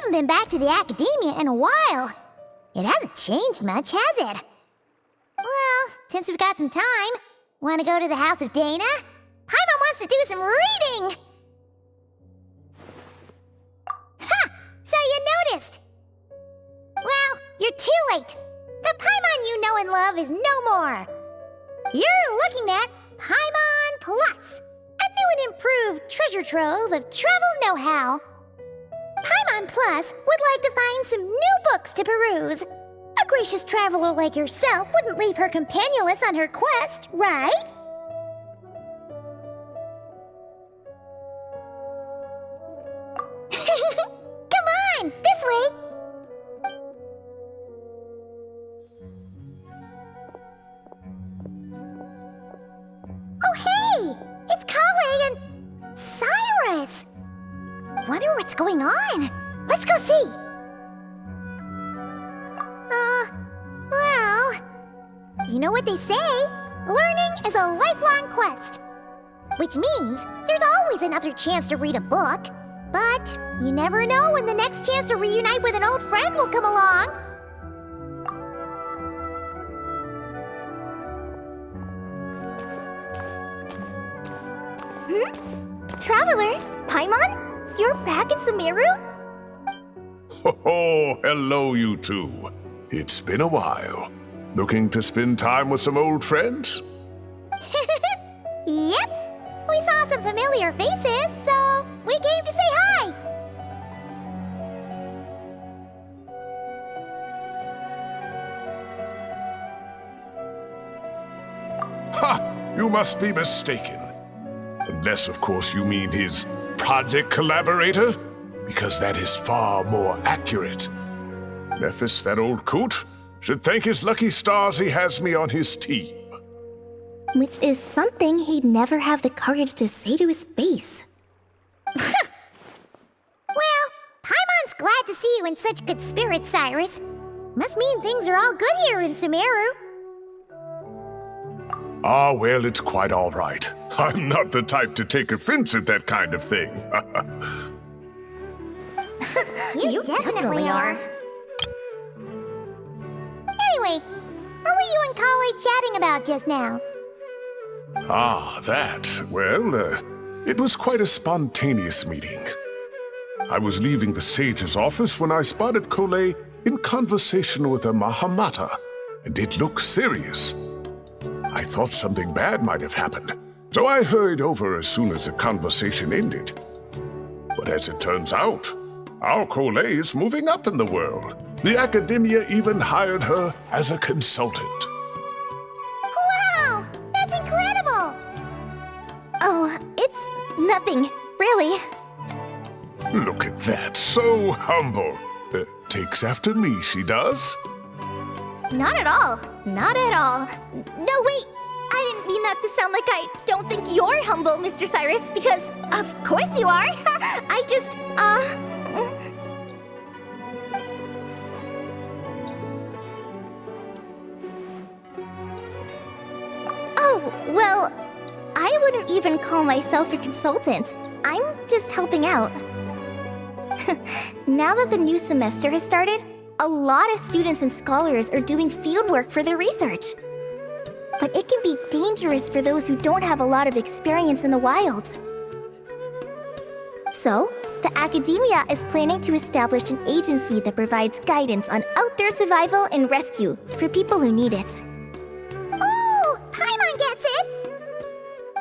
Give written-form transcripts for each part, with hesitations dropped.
haven't been back to the Akademiya in a while. It hasn't changed much, has it? Well, since we've got some time, want to go to the house of Dana? Paimon wants to do some reading! Ha! So you noticed! Well, you're too late. The Paimon you know and love is no more. You're looking at Paimon Plus, a new and improved treasure trove of travel know-how. Paimon Plus would like to find some new books to peruse. A gracious traveler like yourself wouldn't leave her companionless on her quest, right? Come on, this way! Oh hey! It's Kaveh and Cyrus! Wonder what's going on. Let's go see! Well... You know what they say? Learning is a lifelong quest. Which means there's always another chance to read a book. But you never know when the next chance to reunite with an old friend will come along. Traveler? Paimon? You're back in Sumeru? Oh, hello you two. It's been a while. Looking to spend time with some old friends? Yep. We saw some familiar faces, so we came to say hi. Ha! You must be mistaken. Unless, of course, you mean his project collaborator, because that is far more accurate. Nephis, that old coot, should thank his lucky stars he has me on his team. Which is something he'd never have the courage to say to his face. Well, Paimon's glad to see you in such good spirits, Cyrus. Must mean things are all good here in Sumeru. Ah, well, it's quite all right. I'm not the type to take offense at that kind of thing. You definitely are. Anyway, what were you and Kale chatting about just now? Ah, that. Well, it was quite a spontaneous meeting. I was leaving the sage's office when I spotted Kale in conversation with a Mahamata, and it looked serious. I thought something bad might have happened, so I hurried over as soon as the conversation ended. But as it turns out, our Kale is moving up in the world. The Akademiya even hired her as a consultant. Wow! That's incredible! Oh, it's nothing, really. Look at that, so humble. Takes after me, she does. Not at all. Not at all. No, wait. I didn't mean that to sound like I don't think you're humble, Mr. Cyrus, because of course you are. I just, Oh, well, I wouldn't even call myself a consultant. I'm just helping out. Now that the new semester has started, a lot of students and scholars are doing fieldwork for their research. But it can be dangerous for those who don't have a lot of experience in the wild. So, the Akademiya is planning to establish an agency that provides guidance on outdoor survival and rescue for people who need it. Oh, Paimon gets it!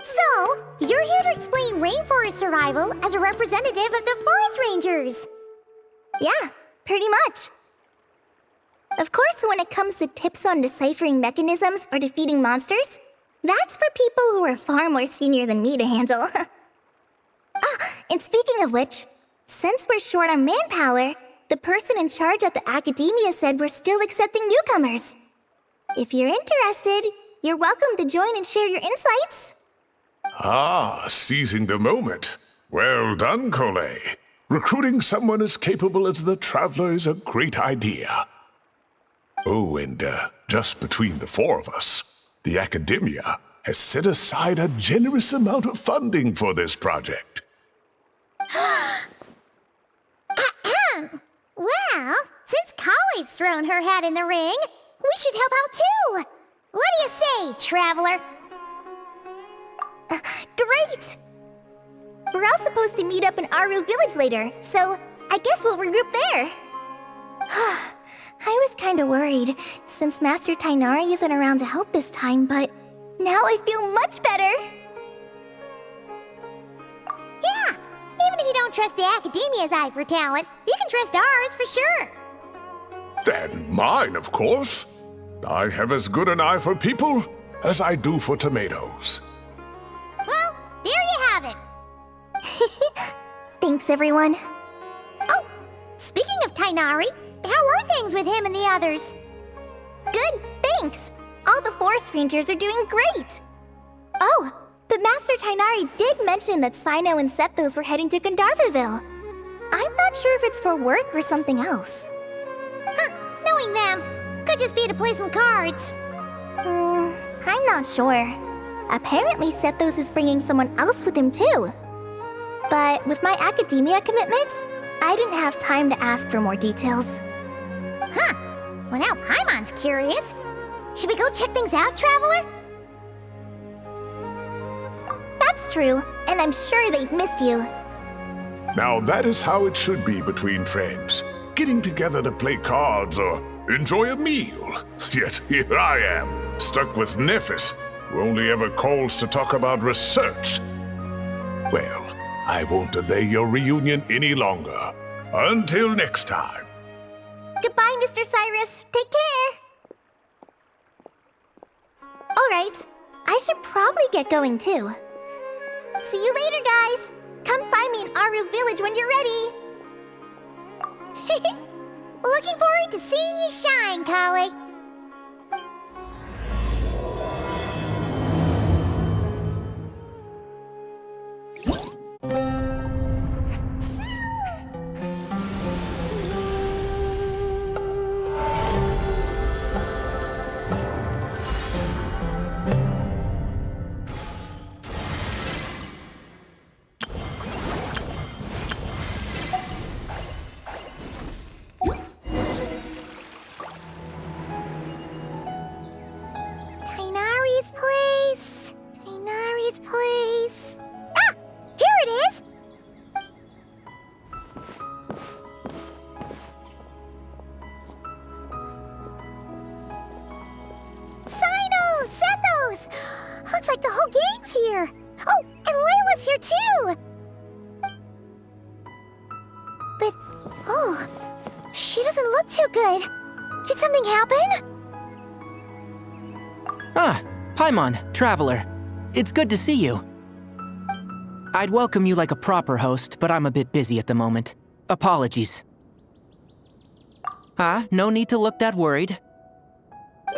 So, you're here to explain rainforest survival as a representative of the forest rangers. Yeah, pretty much. Of course, when it comes to tips on deciphering mechanisms or defeating monsters, that's for people who are far more senior than me to handle. And speaking of which, since we're short on manpower, the person in charge at the Akademiya said we're still accepting newcomers. If you're interested, you're welcome to join and share your insights. Ah, seizing the moment. Well done, Kale. Recruiting someone as capable as the Traveler is a great idea. Oh, and just between the four of us, the Akademiya has set aside a generous amount of funding for this project. Well, since Kaveh's thrown her hat in the ring, we should help out too. What do you say, traveler? Great! We're all supposed to meet up in Aru village later, so I guess we'll regroup there. I was kinda worried, since Master Tighnari isn't around to help this time, but now I feel much better! Yeah, even if you don't trust the Akademiya's eye for talent, you can trust ours for sure. And mine, of course. I have as good an eye for people as I do for tomatoes. Well, there you have it. Thanks, everyone. Oh, speaking of Tighnari, how are things with him and the others? Good, thanks. All the forest rangers are doing great. Oh, but Master Tighnari did mention that Cyno and Sethos were heading to Gandharva Ville. I'm not sure if it's for work or something else. Huh, knowing them, could just be to play some cards. I'm not sure. Apparently Sethos is bringing someone else with him too. But with my Akademiya commitment, I didn't have time to ask for more details. Huh, well now Paimon's curious. Should we go check things out, traveler? That's true, and I'm sure they've missed you. Now that is how it should be between friends. Getting together to play cards or enjoy a meal. Yet here I am, stuck with Nephis, who only ever calls to talk about research. Well, I won't delay your reunion any longer. Until next time. Goodbye, Mr. Cyrus. Take care. Alright, I should probably get going too. See you later, guys. Come find me in Aru Village when you're ready. Looking forward to seeing you shine, Kaveh. Tighnari's place. Ah! Here it is! Cyno! Sethos! Looks like the whole gang's here. Oh, and Layla's here too! But, oh, she doesn't look too good. Did something happen? Ah, Paimon, Traveler. It's good to see you. I'd welcome you like a proper host, but I'm a bit busy at the moment. Apologies. No need to look that worried.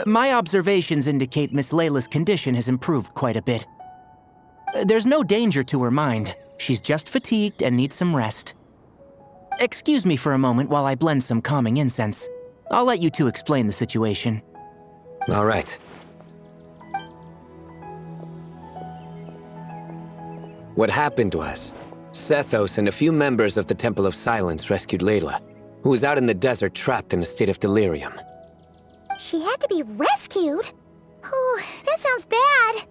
My observations indicate Miss Layla's condition has improved quite a bit. There's no danger to her mind. She's just fatigued and needs some rest. Excuse me for a moment while I blend some calming incense. I'll let you two explain the situation. All right. What happened was, Sethos and a few members of the Temple of Silence rescued Layla, who was out in the desert trapped in a state of delirium. She had to be rescued? Oh, that sounds bad.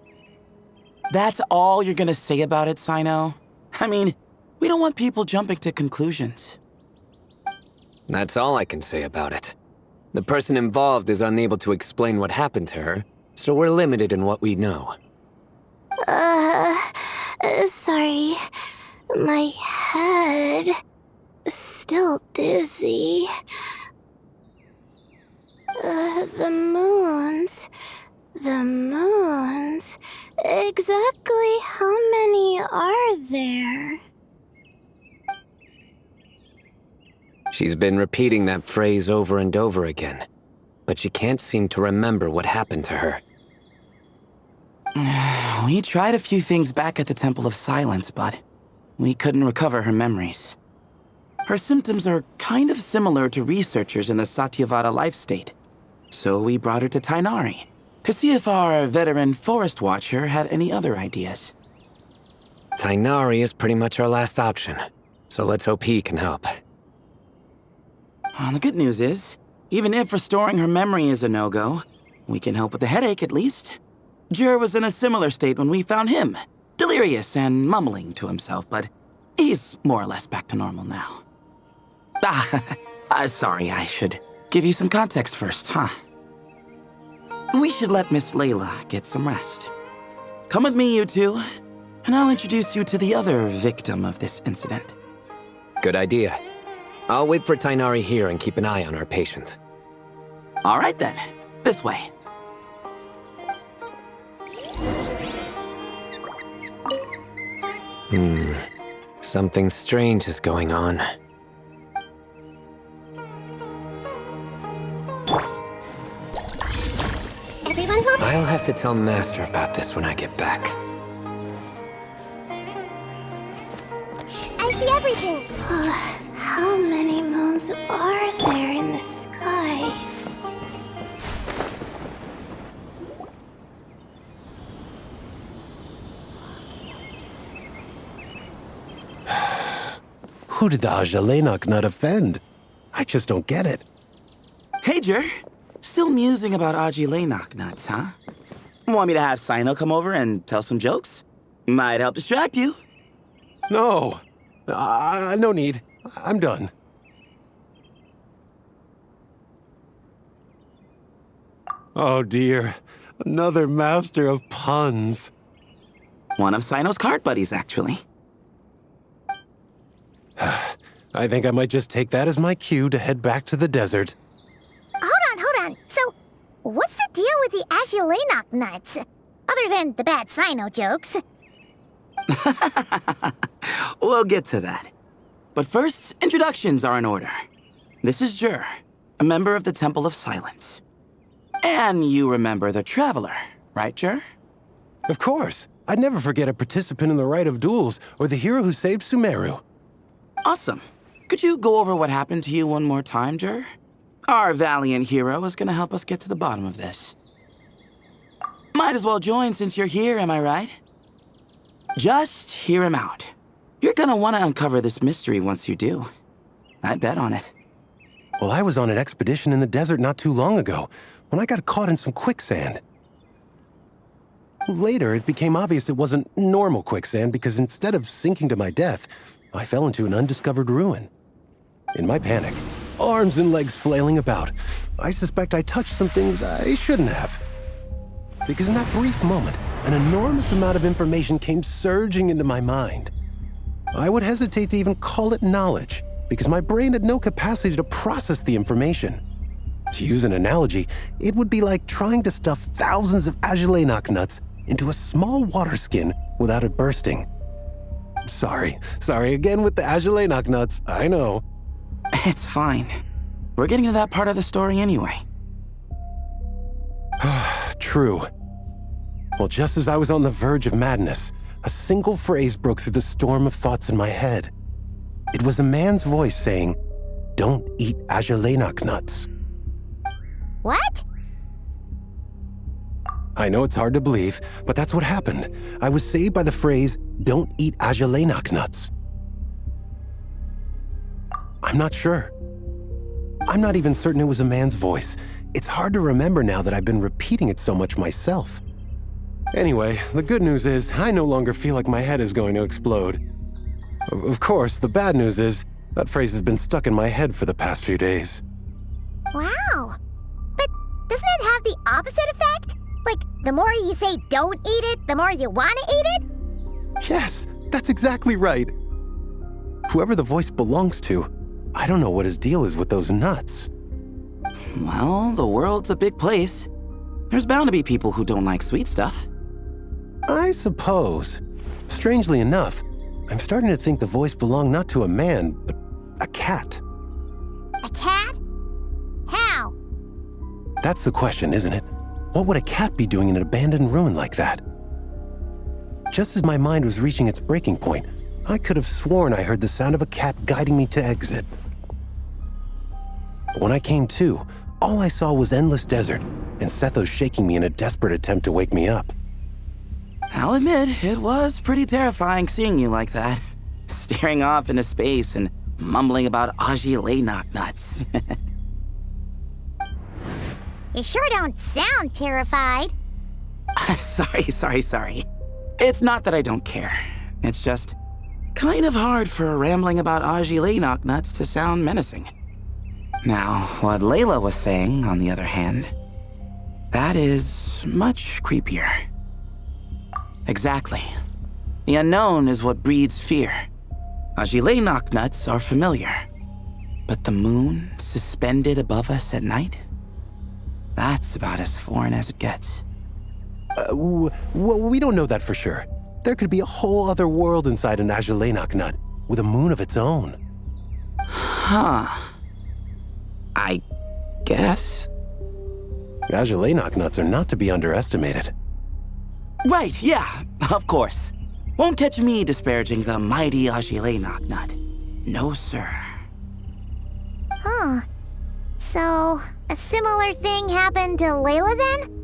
That's all you're gonna say about it, Cyno? I mean, we don't want people jumping to conclusions. That's all I can say about it. The person involved is unable to explain what happened to her, so we're limited in what we know. Sorry. My head... still dizzy. The moons... Exactly how many are there? She's been repeating that phrase over and over again, but she can't seem to remember what happened to her. We tried a few things back at the Temple of Silence, but we couldn't recover her memories. Her symptoms are kind of similar to researchers in the Satyavada life state, so we brought her to Tighnari to see if our veteran forest watcher had any other ideas. Tighnari is pretty much our last option, so let's hope he can help. The good news is, even if restoring her memory is a no-go, we can help with the headache at least. Jur was in a similar state when we found him, delirious and mumbling to himself, but he's more or less back to normal now. Sorry, I should give you some context first, huh? We should let Miss Layla get some rest. Come with me, you two, and I'll introduce you to the other victim of this incident. Good idea. I'll wait for Tighnari here and keep an eye on our patient. All right then, this way. Something strange is going on. Everyone hold. I'll have to tell Master about this when I get back. I see everything. How many moons are there in the sky? Who did the Ajalenok not offend? I just don't get it. Hey, Jur. Still musing about Aji Lenok nuts, huh? Want me to have Cyno come over and tell some jokes? Might help distract you. No. No need. I'm done. Oh dear. Another master of puns. One of Cyno's card buddies, actually. I think I might just take that as my cue to head back to the desert. Hold on. So, what's the deal with the Ajilenok nuts? Other than the bad Cyno jokes. We'll get to that. But first, introductions are in order. This is Jur, a member of the Temple of Silence. And you remember the Traveler, right, Jur? Of course. I'd never forget a participant in the Rite of Duels or the hero who saved Sumeru. Awesome. Could you go over what happened to you one more time, Jur? Our valiant hero is gonna help us get to the bottom of this. Might as well join since you're here, am I right? Just hear him out. You're gonna want to uncover this mystery once you do. I'd bet on it. Well, I was on an expedition in the desert not too long ago when I got caught in some quicksand. Later, it became obvious it wasn't normal quicksand because instead of sinking to my death, I fell into an undiscovered ruin. In my panic, arms and legs flailing about, I suspect I touched some things I shouldn't have. Because in that brief moment, an enormous amount of information came surging into my mind. I would hesitate to even call it knowledge, because my brain had no capacity to process the information. To use an analogy, it would be like trying to stuff thousands of Ajalenok nuts into a small water skin without it bursting. Sorry again with the Ajalenok nuts, I know. It's fine. We're getting to that part of the story anyway. True. Well, just as I was on the verge of madness, a single phrase broke through the storm of thoughts in my head. It was a man's voice saying, "Don't eat Ajalenok nuts." What? I know it's hard to believe, but that's what happened. I was saved by the phrase, "Don't eat Ajalenok nuts." I'm not sure. I'm not even certain it was a man's voice. It's hard to remember now that I've been repeating it so much myself. Anyway, the good news is I no longer feel like my head is going to explode. Of course, the bad news is that phrase has been stuck in my head for the past few days. Wow. But doesn't it have the opposite effect? Like, the more you say don't eat it, the more you want to eat it? Yes, that's exactly right. Whoever the voice belongs to, I don't know what his deal is with those nuts. Well, the world's a big place. There's bound to be people who don't like sweet stuff. I suppose. Strangely enough, I'm starting to think the voice belonged not to a man, but a cat. A cat? How? That's the question, isn't it? What would a cat be doing in an abandoned ruin like that? Just as my mind was reaching its breaking point, I could have sworn I heard the sound of a cat guiding me to exit. But when I came to, all I saw was endless desert, and Sethos shaking me in a desperate attempt to wake me up. I'll admit, it was pretty terrifying seeing you like that. Staring off into space and mumbling about Aji nuts. You sure don't sound terrified. Sorry. It's not that I don't care. It's just kind of hard for rambling about Aji nuts to sound menacing. Now, what Layla was saying, on the other hand, that is much creepier. Exactly. The unknown is what breeds fear. Aji nuts are familiar. But the moon suspended above us at night? That's about as foreign as it gets. Well, we don't know that for sure. There could be a whole other world inside an Aji nut, with a moon of its own. Huh. I guess. Aji nuts are not to be underestimated. Right, yeah, of course. Won't catch me disparaging the mighty Aji nut. No, sir. Huh. So, a similar thing happened to Layla then?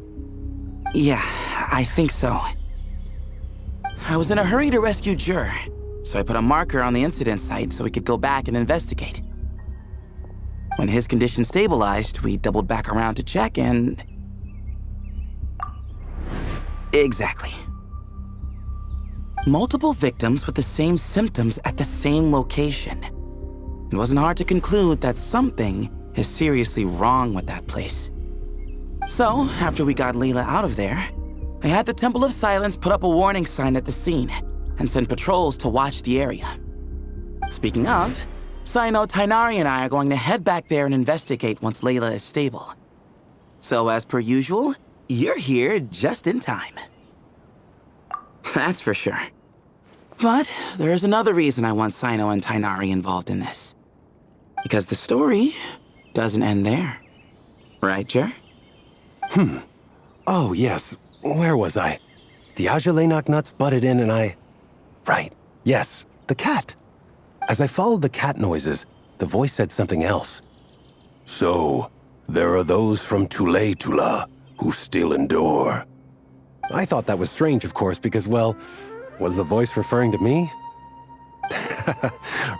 Yeah, I think so. I was in a hurry to rescue Jur, so I put a marker on the incident site so we could go back and investigate. When his condition stabilized, we doubled back around to check and... Exactly. Multiple victims with the same symptoms at the same location. It wasn't hard to conclude that something is seriously wrong with that place. So, after we got Layla out of there, I had the Temple of Silence put up a warning sign at the scene and send patrols to watch the area. Speaking of, Cyno, Tighnari, and I are going to head back there and investigate once Layla is stable. So, as per usual, you're here just in time. That's for sure. But there is another reason I want Cyno and Tighnari involved in this. Because the story doesn't end there. Right, Jer? Oh, yes. Where was I? The Aji nuts butted in and I... Right. Yes, the cat. As I followed the cat noises, the voice said something else. So, there are those from Tula who still endure. I thought that was strange, of course, because, well, was the voice referring to me?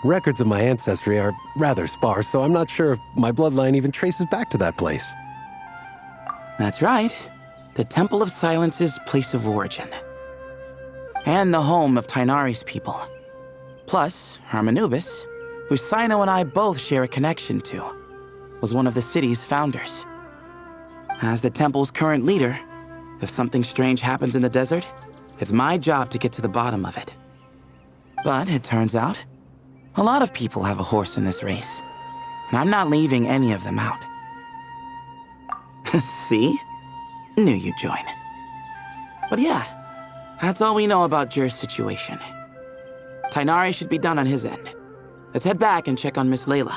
Records of my ancestry are rather sparse, so I'm not sure if my bloodline even traces back to that place. That's right. The Temple of Silence's place of origin. And the home of Tighnari's people. Plus, Hermanubis, who Cyno and I both share a connection to, was one of the city's founders. As the temple's current leader, if something strange happens in the desert, it's my job to get to the bottom of it. But it turns out, a lot of people have a horse in this race, and I'm not leaving any of them out. See? Knew you'd join. But yeah, that's all we know about Jur's situation. Tighnari should be done on his end. Let's head back and check on Miss Layla.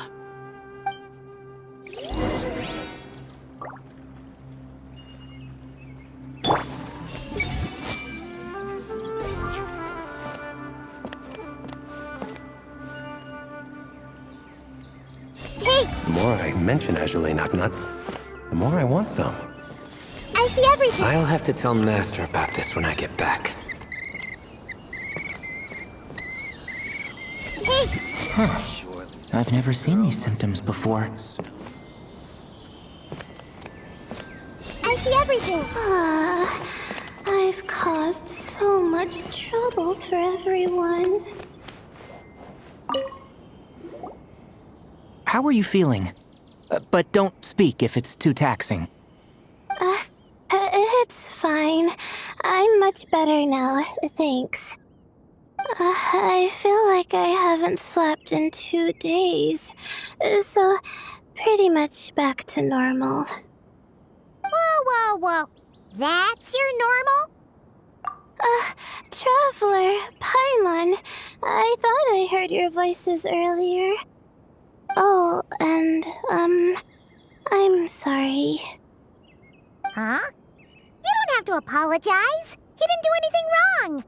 The more I mention Aji nuts, the more I want some. I see everything. I'll have to tell Master about this when I get back. Hey! I've never seen these symptoms before. I see everything. I've caused so much trouble for everyone. How are you feeling? But don't speak if it's too taxing. It's fine. I'm much better now, thanks. I feel like I haven't slept in 2 days, so pretty much back to normal. Whoa. That's your normal? Traveler, Paimon, I thought I heard your voices earlier. Oh, and, I'm sorry. Huh? You don't have to apologize. You didn't do anything wrong.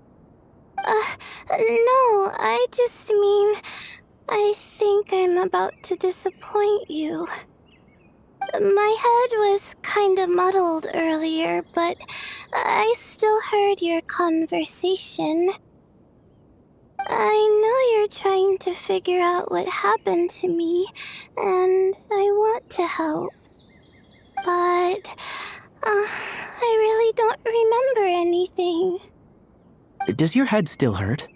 No, I just mean, I think I'm about to disappoint you. My head was kinda muddled earlier, but I still heard your conversation. I know you're trying to figure out what happened to me, and I want to help. But, I really don't remember anything. Does your head still hurt?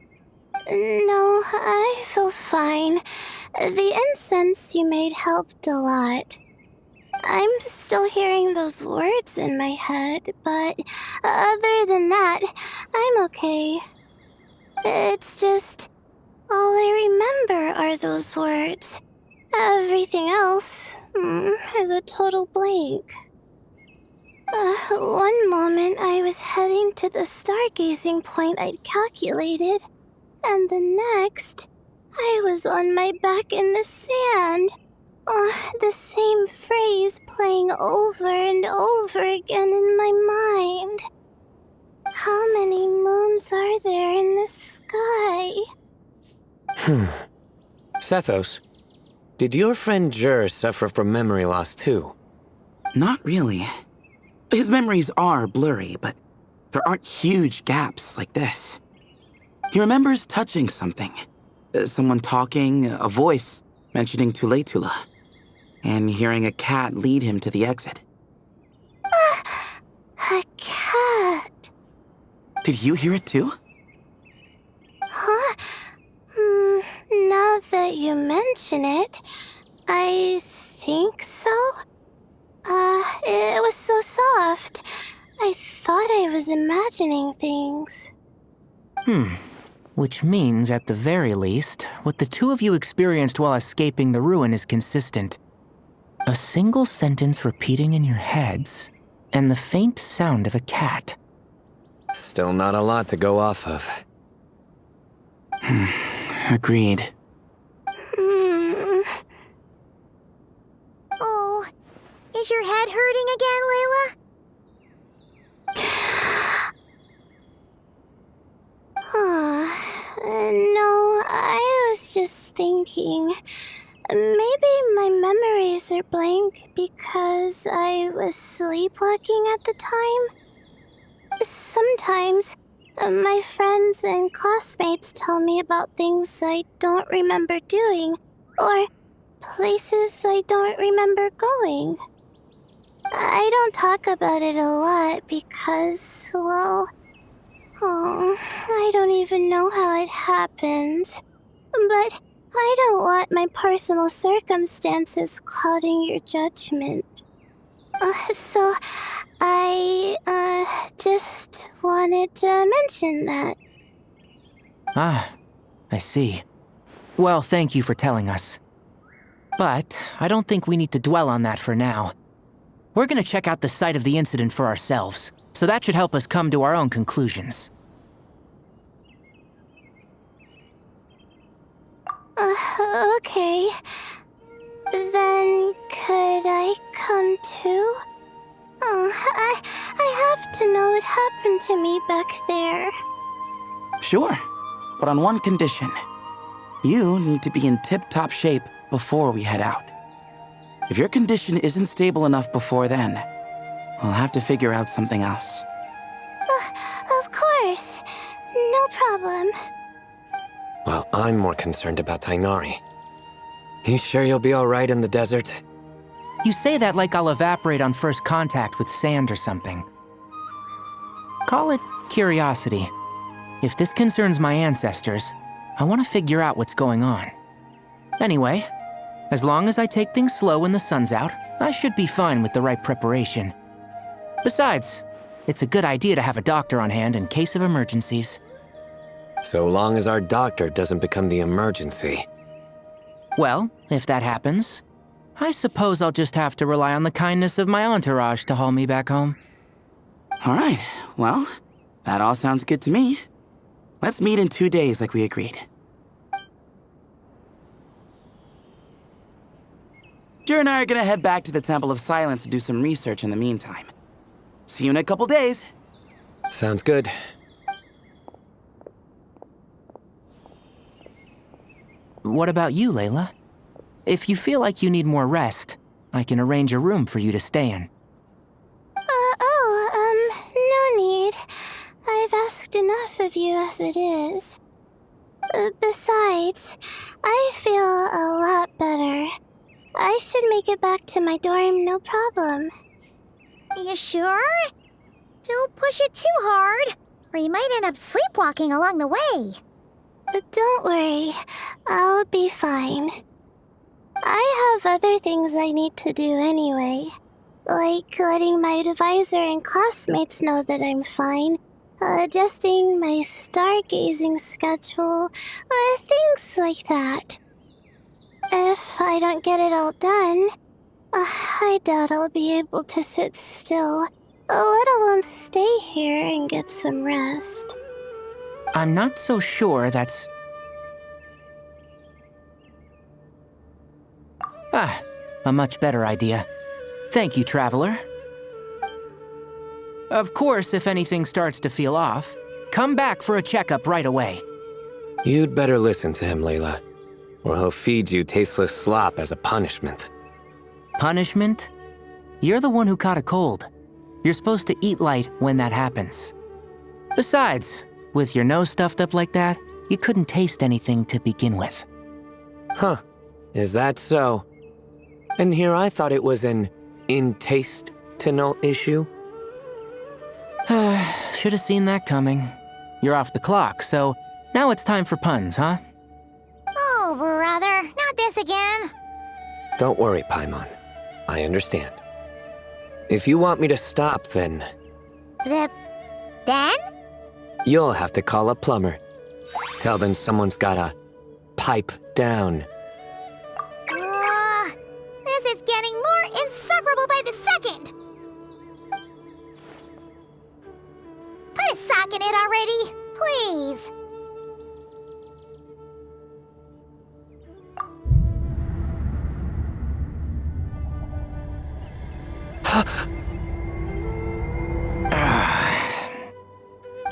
No, I feel fine. The incense you made helped a lot. I'm still hearing those words in my head, but other than that, I'm okay. It's just, all I remember are those words. Everything else is a total blank. One moment I was heading to the stargazing point I'd calculated, and the next, I was on my back in the sand. The same phrase playing over and over again in my mind. How many moons are there in the sky? Sethos, did your friend Jur suffer from memory loss too? Not really. His memories are blurry, but there aren't huge gaps like this. He remembers touching something. Someone talking, a voice mentioning Tuletula, and hearing a cat lead him to the exit. A cat. Did you hear it too? Huh? Now that you mention it, I think so. It was so soft. I thought I was imagining things. Which means, at the very least, what the two of you experienced while escaping the ruin is consistent. A single sentence repeating in your heads, and the faint sound of a cat. Still not a lot to go off of. Agreed. Oh, is your head hurting again, Layla? No, I was just thinking. Maybe my memories are blank because I was sleepwalking at the time. Sometimes, my friends and classmates tell me about things I don't remember doing, or places I don't remember going. I don't talk about it a lot because, well, I don't even know how it happened. But I don't want my personal circumstances clouding your judgment. So I, just wanted to mention that. Ah, I see. Well, thank you for telling us. But I don't think we need to dwell on that for now. We're gonna check out the site of the incident for ourselves, so that should help us come to our own conclusions. Okay. Then could I come too? I have to know what happened to me back there. Sure, but on one condition. You need to be in tip-top shape before we head out. If your condition isn't stable enough before then, we'll have to figure out something else. Of course. No problem. Well, I'm more concerned about Tighnari. You sure you'll be alright in the desert? You say that like I'll evaporate on first contact with sand or something. Call it curiosity. If this concerns my ancestors, I want to figure out what's going on. Anyway, as long as I take things slow when the sun's out, I should be fine with the right preparation. Besides, it's a good idea to have a doctor on hand in case of emergencies. So long as our doctor doesn't become the emergency. Well, if that happens, I suppose I'll just have to rely on the kindness of my entourage to haul me back home. All right, well, that all sounds good to me. Let's meet in 2 days like we agreed. Jur and I are gonna head back to the Temple of Silence to do some research in the meantime. See you in a couple days. Sounds good. What about you, Layla? If you feel like you need more rest, I can arrange a room for you to stay in. No need. I've asked enough of you as it is. Besides, I feel a lot better. I should make it back to my dorm, no problem. You sure? Don't push it too hard, or you might end up sleepwalking along the way. Don't worry, I'll be fine. I have other things I need to do anyway. Like letting my advisor and classmates know that I'm fine, adjusting my stargazing schedule, things like that. If I don't get it all done, I doubt I'll be able to sit still, let alone stay here and get some rest. I'm not so sure that's... a much better idea. Thank you, Traveler. Of course, if anything starts to feel off, come back for a checkup right away. You'd better listen to him, Layla, or he'll feed you tasteless slop as a punishment. Punishment? You're the one who caught a cold. You're supposed to eat light when that happens. Besides, with your nose stuffed up like that, you couldn't taste anything to begin with. Huh, is that so? And here I thought it was an in-taste-to-no issue. Should have seen that coming. You're off the clock, so now it's time for puns, huh? Oh, brother, not this again. Don't worry, Paimon. I understand. If you want me to stop, then Then? you'll have to call a plumber. Tell them someone's gotta pipe down. This is getting more insufferable by the second. Put a sock in it already, please.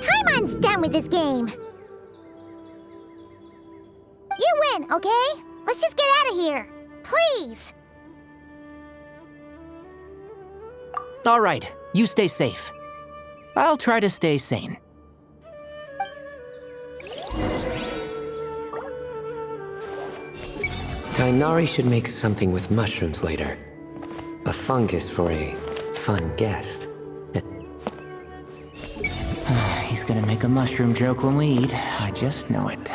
Paimon's done with this game. You win, okay? Let's just get out of here. Please. All right, you stay safe. I'll try to stay sane. Tighnari should make something with mushrooms later. A fungus for a fun guest. He's gonna make a mushroom joke when we eat. I just know it.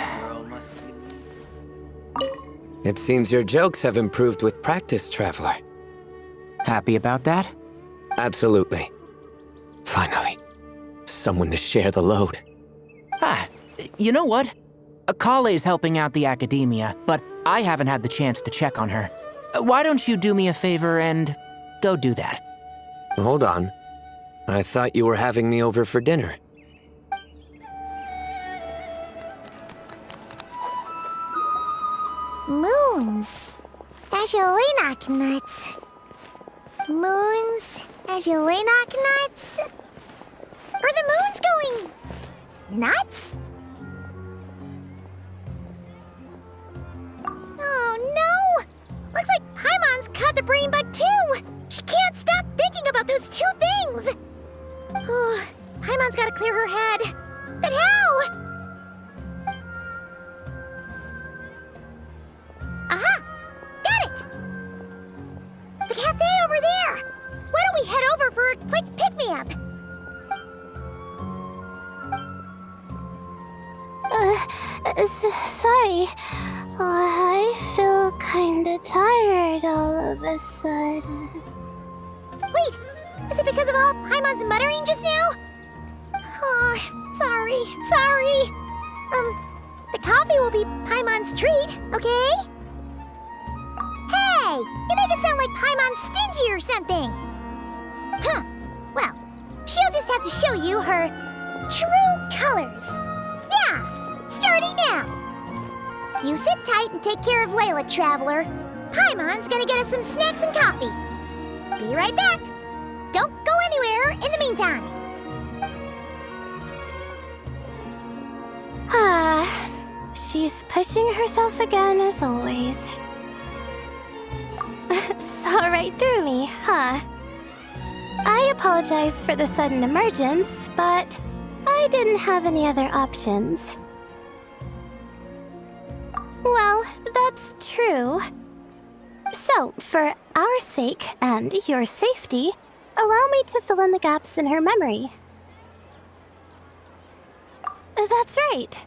It seems your jokes have improved with practice, Traveler. Happy about that? Absolutely. Finally, someone to share the load. You know what? Akale's helping out the Akademiya, but I haven't had the chance to check on her. Why don't you do me a favor and go do that? Hold on. I thought you were having me over for dinner. Moons. Azulenak nuts. Moons. Azulenak nuts? Are the moons going nuts? Oh no! Looks like Paimon's caught the brain bug too! She can't stop thinking about those two things! Oh, Paimon's gotta clear her head. But how? Aha! Got it! The cafe over there! Why don't we head over for a quick pick-me-up? Sorry. I feel kinda tired all of a sudden. Wait, is it because of all Paimon's muttering just now? Oh, sorry. The coffee will be Paimon's treat, okay? Hey, you make it sound like Paimon's stingy or something. Huh, well, she'll just have to show you her true colors. Yeah, starting now. You sit tight and take care of Layla, Traveler. Paimon's gonna get us some snacks and coffee. Be right back. Don't go anywhere in the meantime. She's pushing herself again as always. Saw right through me, huh? I apologize for the sudden emergence, but I didn't have any other options. That's true. So, for our sake and your safety, allow me to fill in the gaps in her memory. That's right.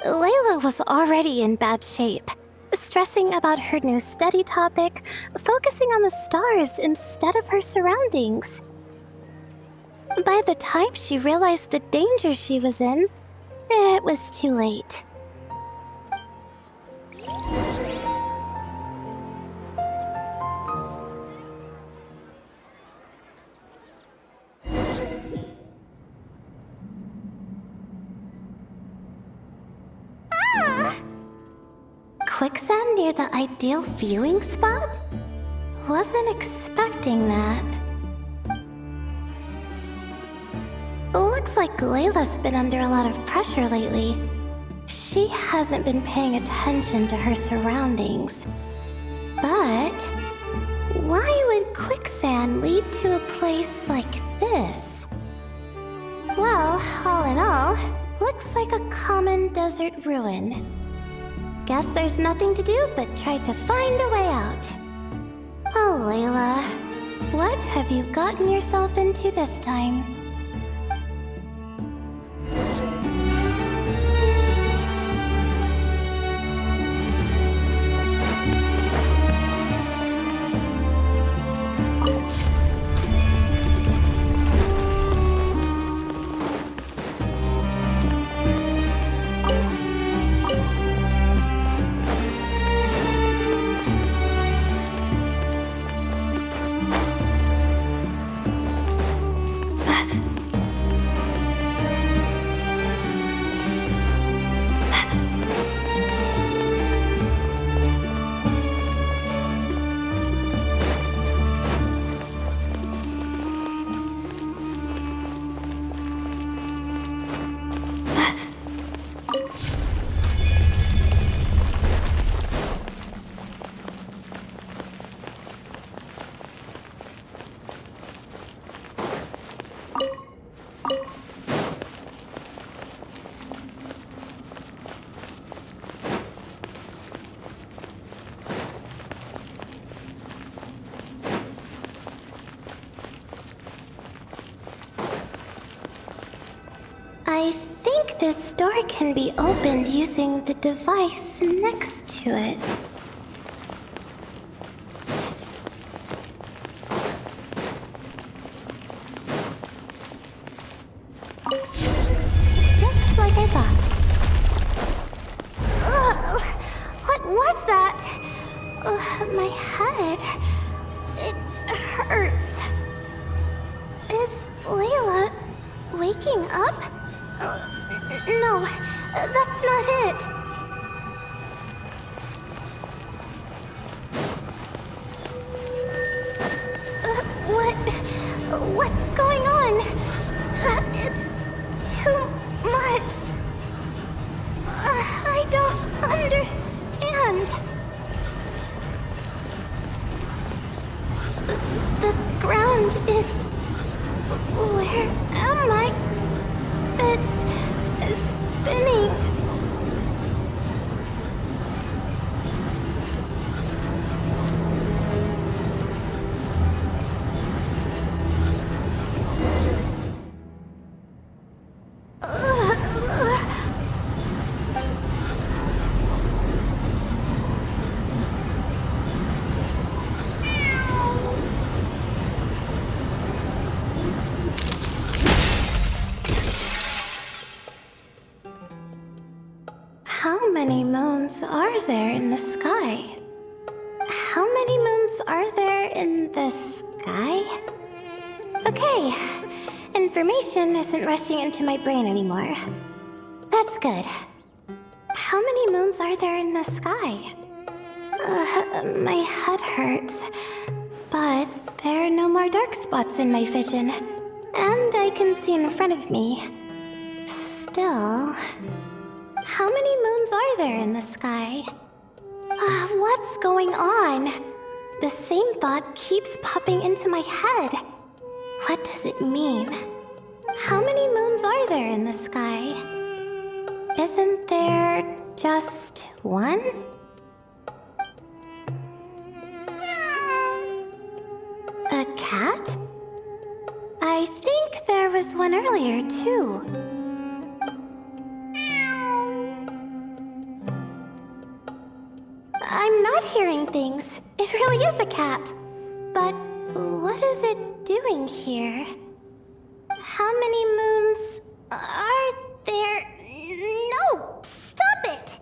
Layla was already in bad shape, stressing about her new study topic, focusing on the stars instead of her surroundings. By the time she realized the danger she was in, it was too late. Quicksand near the ideal viewing spot? Wasn't expecting that. Looks like Layla's been under a lot of pressure lately. She hasn't been paying attention to her surroundings. But why would quicksand lead to a place like this? Well, all in all, looks like a common desert ruin. Guess there's nothing to do but try to find a way out. Oh, Layla, what have you gotten yourself into this time? I think this door can be opened using the device next to it. Just like I thought. Ugh, what was that? My head. It hurts. Is Layla waking up? No, that's not it. What's going on? It's too much. I don't understand. The ground is... Where am I? It's spinning. How many moons are there in the sky? How many moons are there in the sky? Okay, information isn't rushing into my brain anymore. That's good. How many moons are there in the sky? My head hurts, but there are no more dark spots in my vision, and I can see in front of me. Still... How many moons are there in the sky? What's going on? The same thought keeps popping into my head. What does it mean? How many moons are there in the sky? Isn't there just one? one earlier, too. I'm not hearing things. It really is a cat. But what is it doing here? How many moons are there? No! Stop it!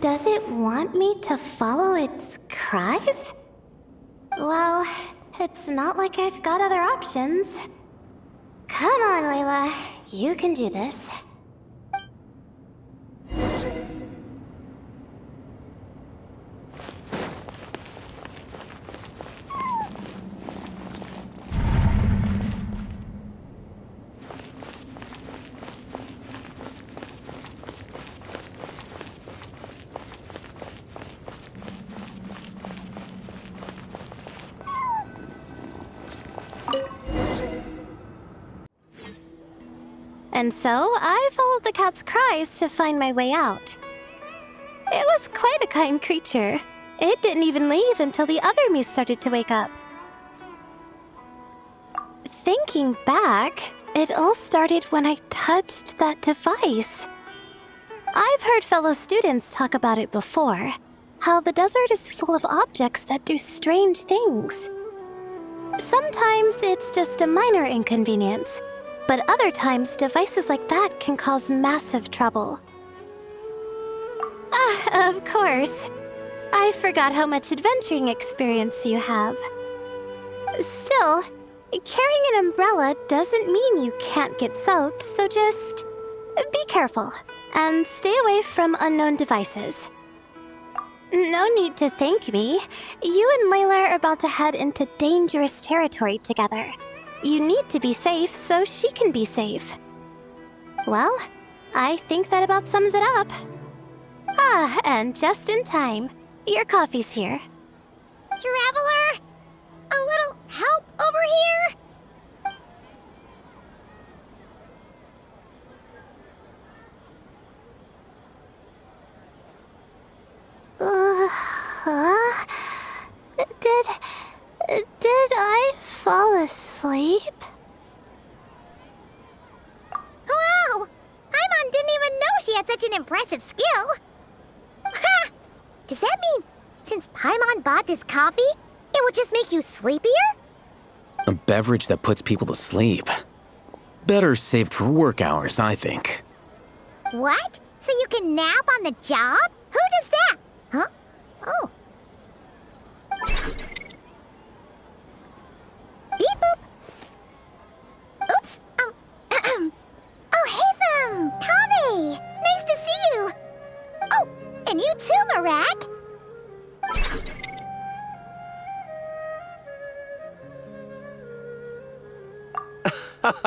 Does it want me to follow its cries? Well, it's not like I've got other options. Come on, Layla. You can do this. And so, I followed the cat's cries to find my way out. It was quite a kind creature. It didn't even leave until the other me started to wake up. Thinking back, it all started when I touched that device. I've heard fellow students talk about it before, how the desert is full of objects that do strange things. Sometimes it's just a minor inconvenience, but other times, devices like that can cause massive trouble. Ah, of course. I forgot how much adventuring experience you have. Still, carrying an umbrella doesn't mean you can't get soaked, so just be careful and stay away from unknown devices. No need to thank me. You and Layla are about to head into dangerous territory together. You need to be safe so she can be safe. Well, I think that about sums it up. Ah, and just in time. Your coffee's here. Traveler? A little help over here? Did I fall asleep? Wow! Paimon didn't even know she had such an impressive skill. Ha! Does that mean since Paimon bought this coffee, it would just make you sleepier? A beverage that puts people to sleep. Better saved for work hours, I think. What? So you can nap on the job? Who does that? Huh? Oh. Beep boop. Oops. Alhaitham, Kaveh. Nice to see you. Oh, and you too, Marak.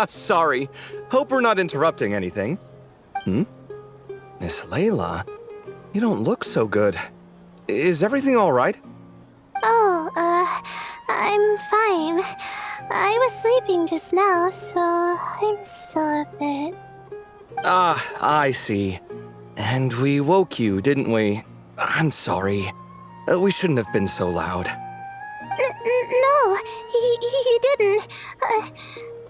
Sorry. Hope we're not interrupting anything. Miss Layla, you don't look so good. Is everything all right? Oh, I'm fine. I was sleeping just now, so I'm still a bit... Ah, I see. And we woke you, didn't we? I'm sorry. We shouldn't have been so loud. No, you didn't.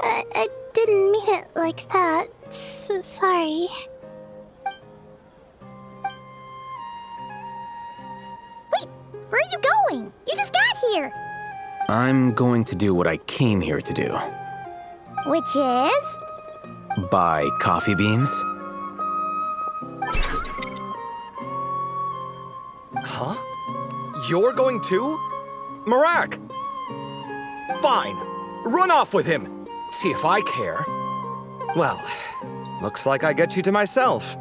I didn't mean it like that. Sorry. Wait, where are you going? You just got here. I'm going to do what I came here to do. Which is? Buy coffee beans. Huh? You're going too? Marak! Fine. Run off with him. See if I care. Well, looks like I get you to myself.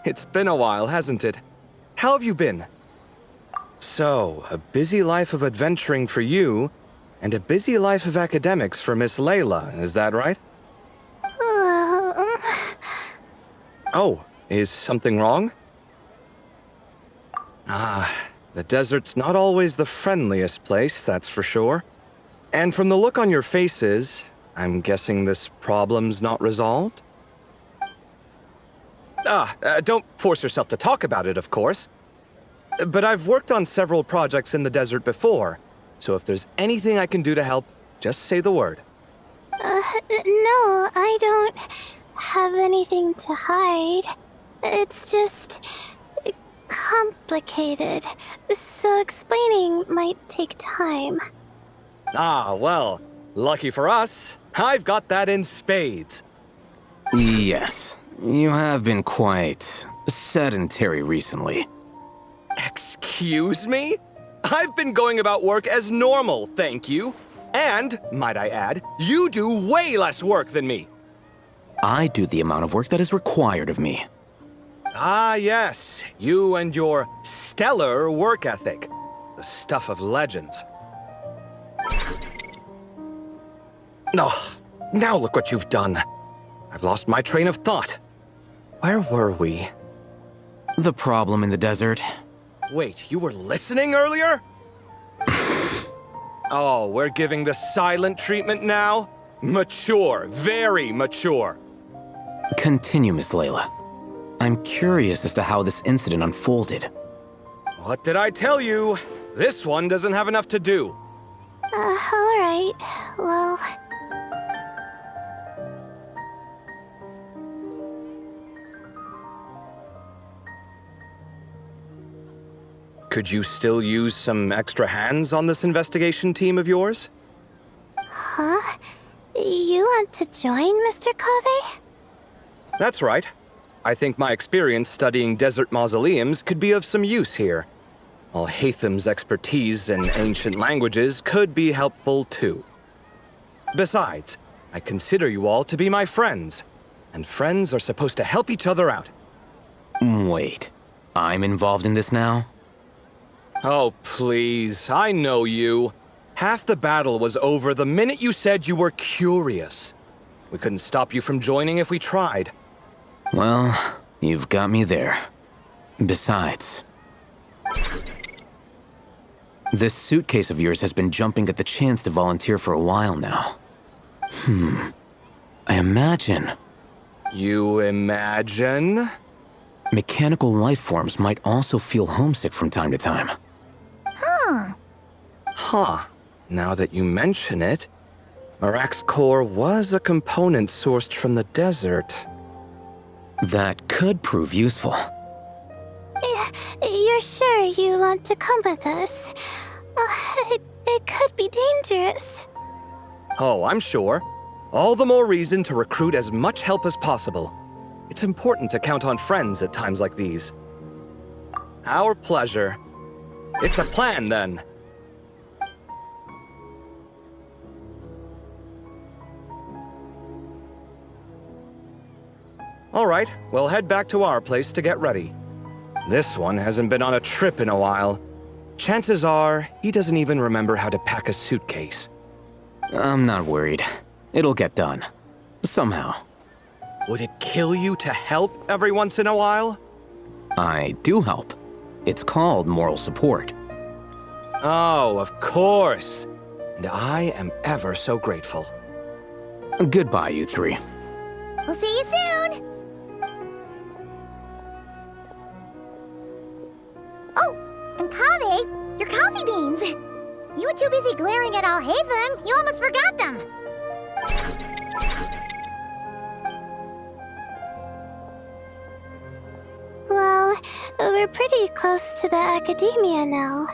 It's been a while, hasn't it? How have you been? So, a busy life of adventuring for you, and a busy life of academics for Miss Layla, is that right? Oh, is something wrong? Ah, the desert's not always the friendliest place, that's for sure. And from the look on your faces, I'm guessing this problem's not resolved? Don't force yourself to talk about it, of course. But I've worked on several projects in the desert before, so if there's anything I can do to help, just say the word. No, I don't have anything to hide. It's just complicated, so explaining might take time. Ah, well, lucky for us, I've got that in spades. Yes, you have been quite sedentary recently. Excuse me? I've been going about work as normal, thank you. And, might I add, you do way less work than me. I do the amount of work that is required of me. Ah, yes, you and your stellar work ethic. The stuff of legends. Oh, now look what you've done. I've lost my train of thought. Where were we? The problem in the desert. Wait, you were listening earlier? Oh, we're giving the silent treatment now? Mature, very mature. Continue, Miss Layla. I'm curious as to how this incident unfolded. What did I tell you? This one doesn't have enough to do. Alright. Well... Could you still use some extra hands on this investigation team of yours? Huh? You want to join, Mr. Kaveh? That's right. I think my experience studying desert mausoleums could be of some use here. Alhaitham's expertise in ancient languages could be helpful too. Besides, I consider you all to be my friends, and friends are supposed to help each other out. Wait, I'm involved in this now? Oh, please, I know you. Half the battle was over the minute you said you were curious. We couldn't stop you from joining if we tried. Well, you've got me there. Besides, this suitcase of yours has been jumping at the chance to volunteer for a while now. I imagine... You imagine? Mechanical life forms might also feel homesick from time to time. Huh. Now that you mention it, Marak's core was a component sourced from the desert. That could prove useful. You're sure you want to come with us? It could be dangerous. Oh, I'm sure. All the more reason to recruit as much help as possible. It's important to count on friends at times like these. Our pleasure. It's a plan, then. All right, we'll head back to our place to get ready. This one hasn't been on a trip in a while. Chances are, he doesn't even remember how to pack a suitcase. I'm not worried. It'll get done. Somehow. Would it kill you to help every once in a while? I do help. It's called moral support. Oh, of course. And I am ever so grateful. Goodbye, you three. We'll see you soon! Oh, and Kaveh, your coffee beans! You were too busy glaring at Alhaitham, you almost forgot them! Well, we're pretty close to the Akademiya now.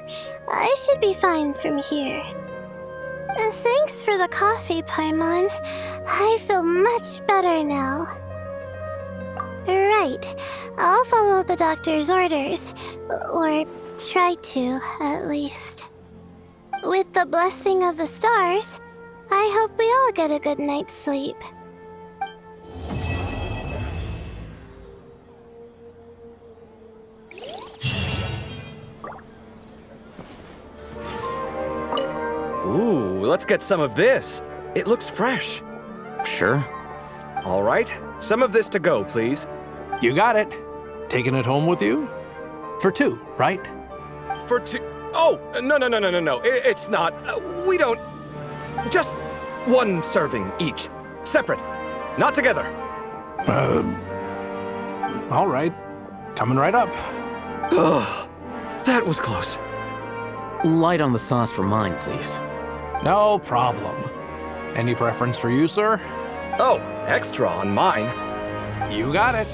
I should be fine from here. Thanks for the coffee, Paimon. I feel much better now. Right. I'll follow the doctor's orders. Or try to, at least. With the blessing of the stars, I hope we all get a good night's sleep. Ooh, let's get some of this. It looks fresh. Sure. All right, some of this to go, please. You got it. Taking it home with you? For two, right? For two... Oh, no. It's not. We don't... Just one serving each. Separate. Not together. All right. Coming right up. Ugh. That was close. Light on the sauce for mine, please. No problem. Any preference for you, sir? Oh, extra on mine. You got it.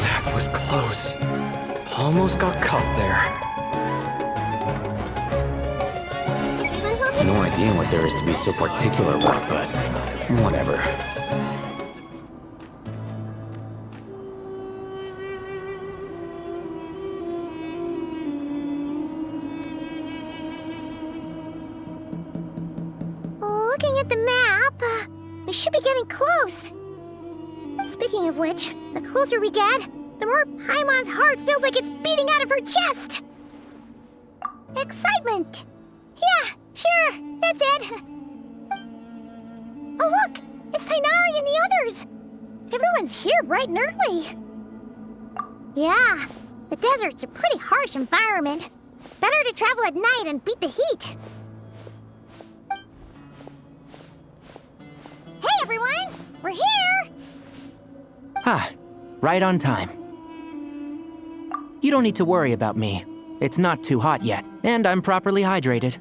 That was close. Almost got caught there. No idea what there is to be so particular about, but whatever. Looking at the map, we should be getting close. Speaking of which, the closer we get, the more Paimon's heart feels like it's beating out of her chest. Excitement! Yeah, sure, that's it. Oh look, it's Tighnari and the others. Everyone's here bright and early. Yeah, the desert's a pretty harsh environment. Better to travel at night and beat the heat. Hey everyone, we're here! Ah, right on time. You don't need to worry about me. It's not too hot yet, and I'm properly hydrated.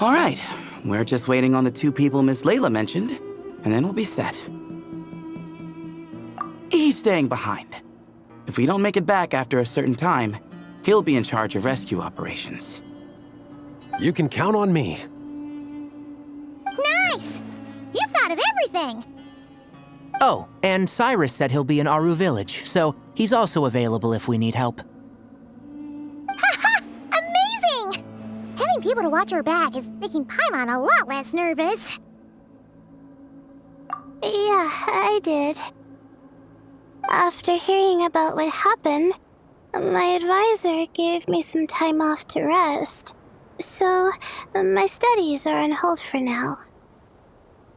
All right, we're just waiting on the 2 people Miss Layla mentioned, and then we'll be set. He's staying behind. If we don't make it back after a certain time, he'll be in charge of rescue operations. You can count on me. Nice! You thought of everything! Oh, and Cyrus said he'll be in Aru Village, so he's also available if we need help. Haha! Amazing! Having people to watch our back is making Paimon a lot less nervous. Yeah, I did. After hearing about what happened, my advisor gave me some time off to rest. So, my studies are on hold for now.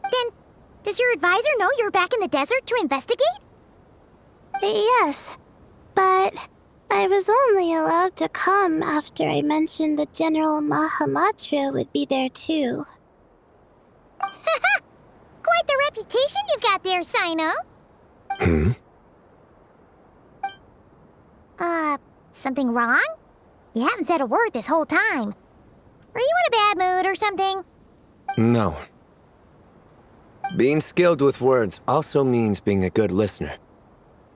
Then, does your advisor know you're back in the desert to investigate? Yes, but I was only allowed to come after I mentioned that General Mahamatra would be there too. Haha! Quite the reputation you've got there, Cyno. Something wrong? You haven't said a word this whole time. Are you in a bad mood or something? No. Being skilled with words also means being a good listener.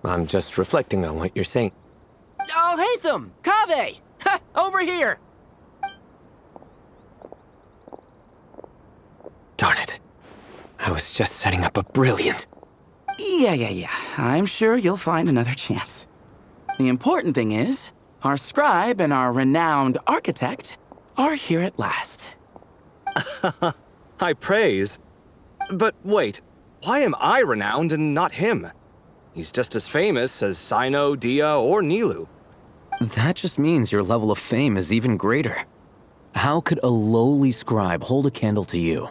I'm just reflecting on what you're saying. Alhaitham! Kaveh! Ha! Over here! Darn it. I was just setting up a brilliant... Yeah. I'm sure you'll find another chance. The important thing is, our scribe and our renowned architect are here at last. High praise. But wait, why am I renowned and not him? He's just as famous as Cyno, Dia, or Nilou. That just means your level of fame is even greater. How could a lowly scribe hold a candle to you?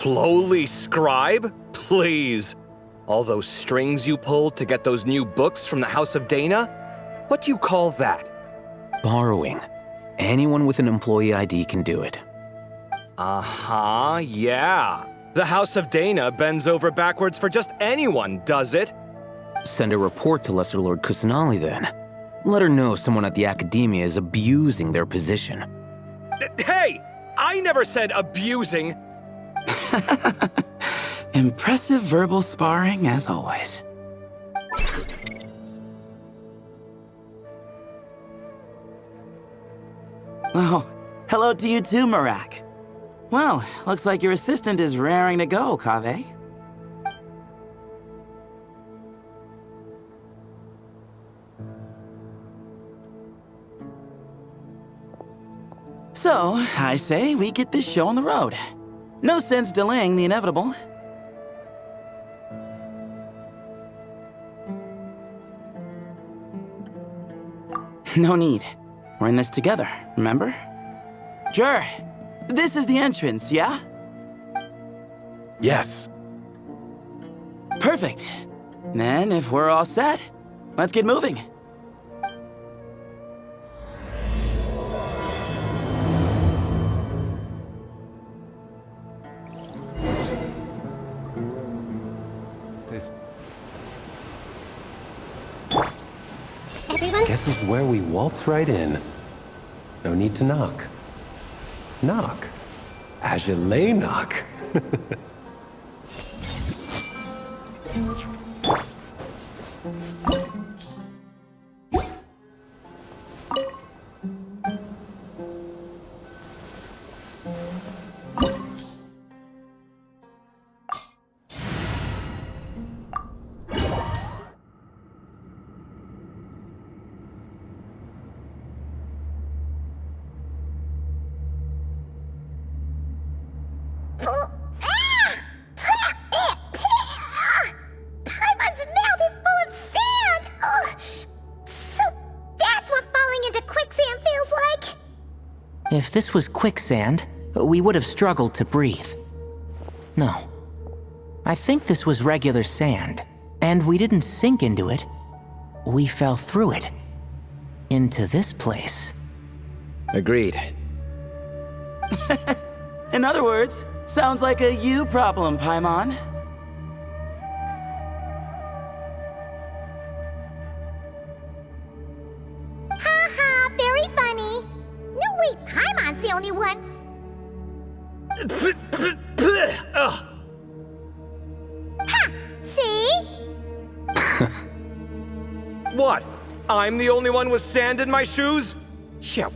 Lowly scribe? Please. All those strings you pulled to get those new books from the House of Dana? What do you call that? Borrowing. Anyone with an employee ID can do it. Uh-huh, yeah. The House of Dana bends over backwards for just anyone, does it? Send a report to Lesser Lord Kusanali then. Let her know someone at the Akademiya is abusing their position. Hey! I never said abusing! Impressive verbal sparring, as always. Oh, hello to you too, Marak. Well, looks like your assistant is raring to go, Kaveh. So, I say we get this show on the road. No sense delaying the inevitable. No need. We're in this together, remember? Sure. This is the entrance, yeah? Yes. Perfect. Then, if we're all set, let's get moving. guess this is where we waltz right in. No need to knock. Knock. As you lay knock. Paimon's mouth is full of sand! Ugh. So that's what falling into quicksand feels like? If this was quicksand, we would have struggled to breathe. No. I think this was regular sand, and we didn't sink into it. We fell through it. Into this place. Agreed. In other words, sounds like a you problem, Paimon. Haha, very funny. No, wait, Paimon's the only one. Ugh. Ha! See? What? I'm the only one with sand in my shoes? Yeah.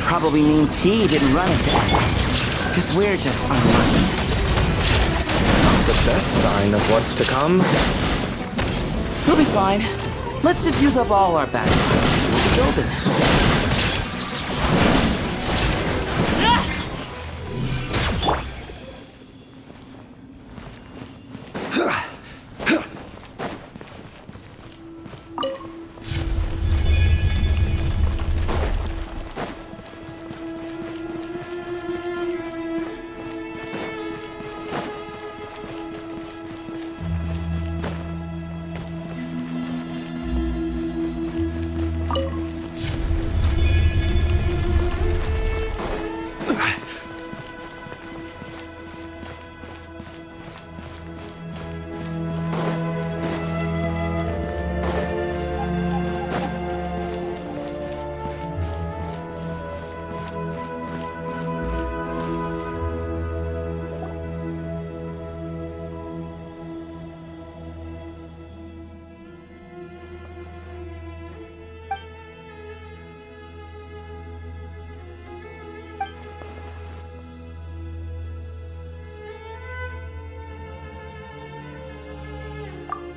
Probably means he didn't run into it. Because we're just unlucky. The best sign of what's to come. We'll be fine. Let's just use up all our batteries. We'll be golden.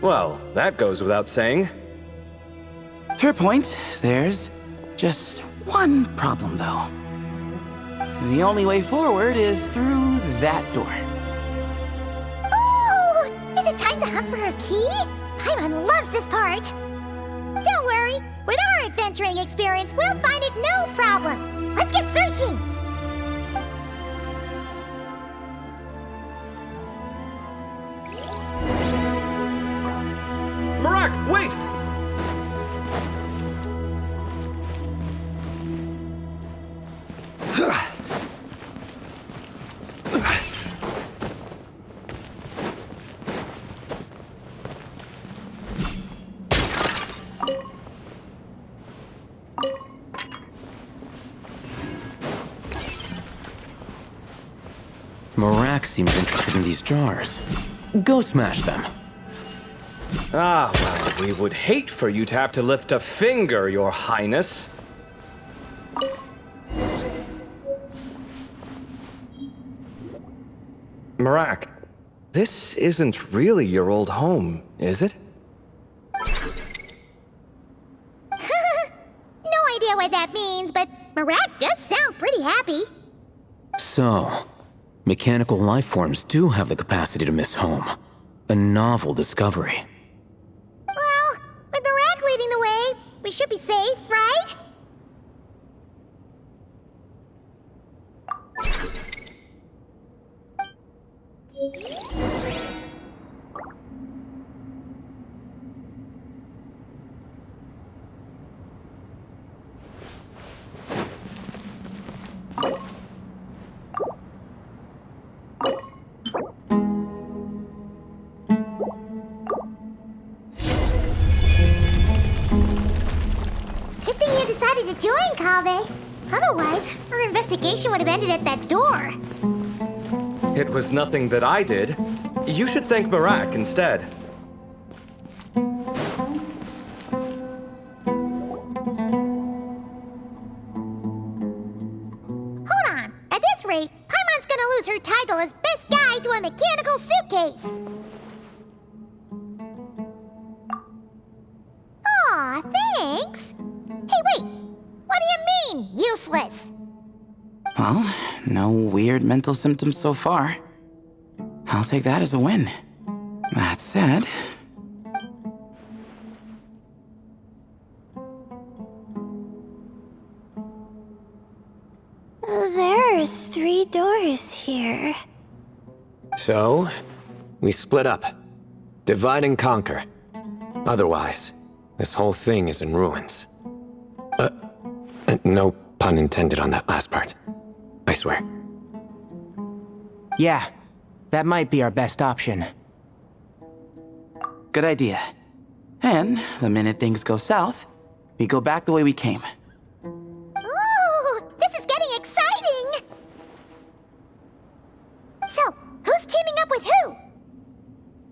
Well, that goes without saying. Fair point. There's just one problem, though. The only way forward is through that door. Oh! Is it time to hunt for a key? Paimon loves this part. Don't worry. With our adventuring experience, we'll find it no problem. Let's get searching! Marak, wait! Marak seems interested in these jars. Go smash them. Ah, well, we would hate for you to have to lift a finger, Your Highness. Marak, this isn't really your old home, is it? No idea what that means, but Marak does sound pretty happy. So, mechanical life forms do have the capacity to miss home. A novel discovery. Well, with Marak leading the way, we should be safe, right? Good thing you decided to join, Kaveh. Otherwise, our investigation would have ended at that door. It was nothing that I did. You should thank Marak instead. Hold on. At this rate, Paimon's gonna lose her title as best guy to a mechanical suitcase. Aw, thanks. Hey, wait. What do you mean, useless? Well, no weird mental symptoms so far. I'll take that as a win. That said... There are 3 doors here. So, we split up. Divide and conquer. Otherwise, this whole thing is in ruins. No pun intended on that last part. I swear. Yeah, that might be our best option. Good idea. And the minute things go south, we go back the way we came. Ooh, this is getting exciting! So, who's teaming up with who?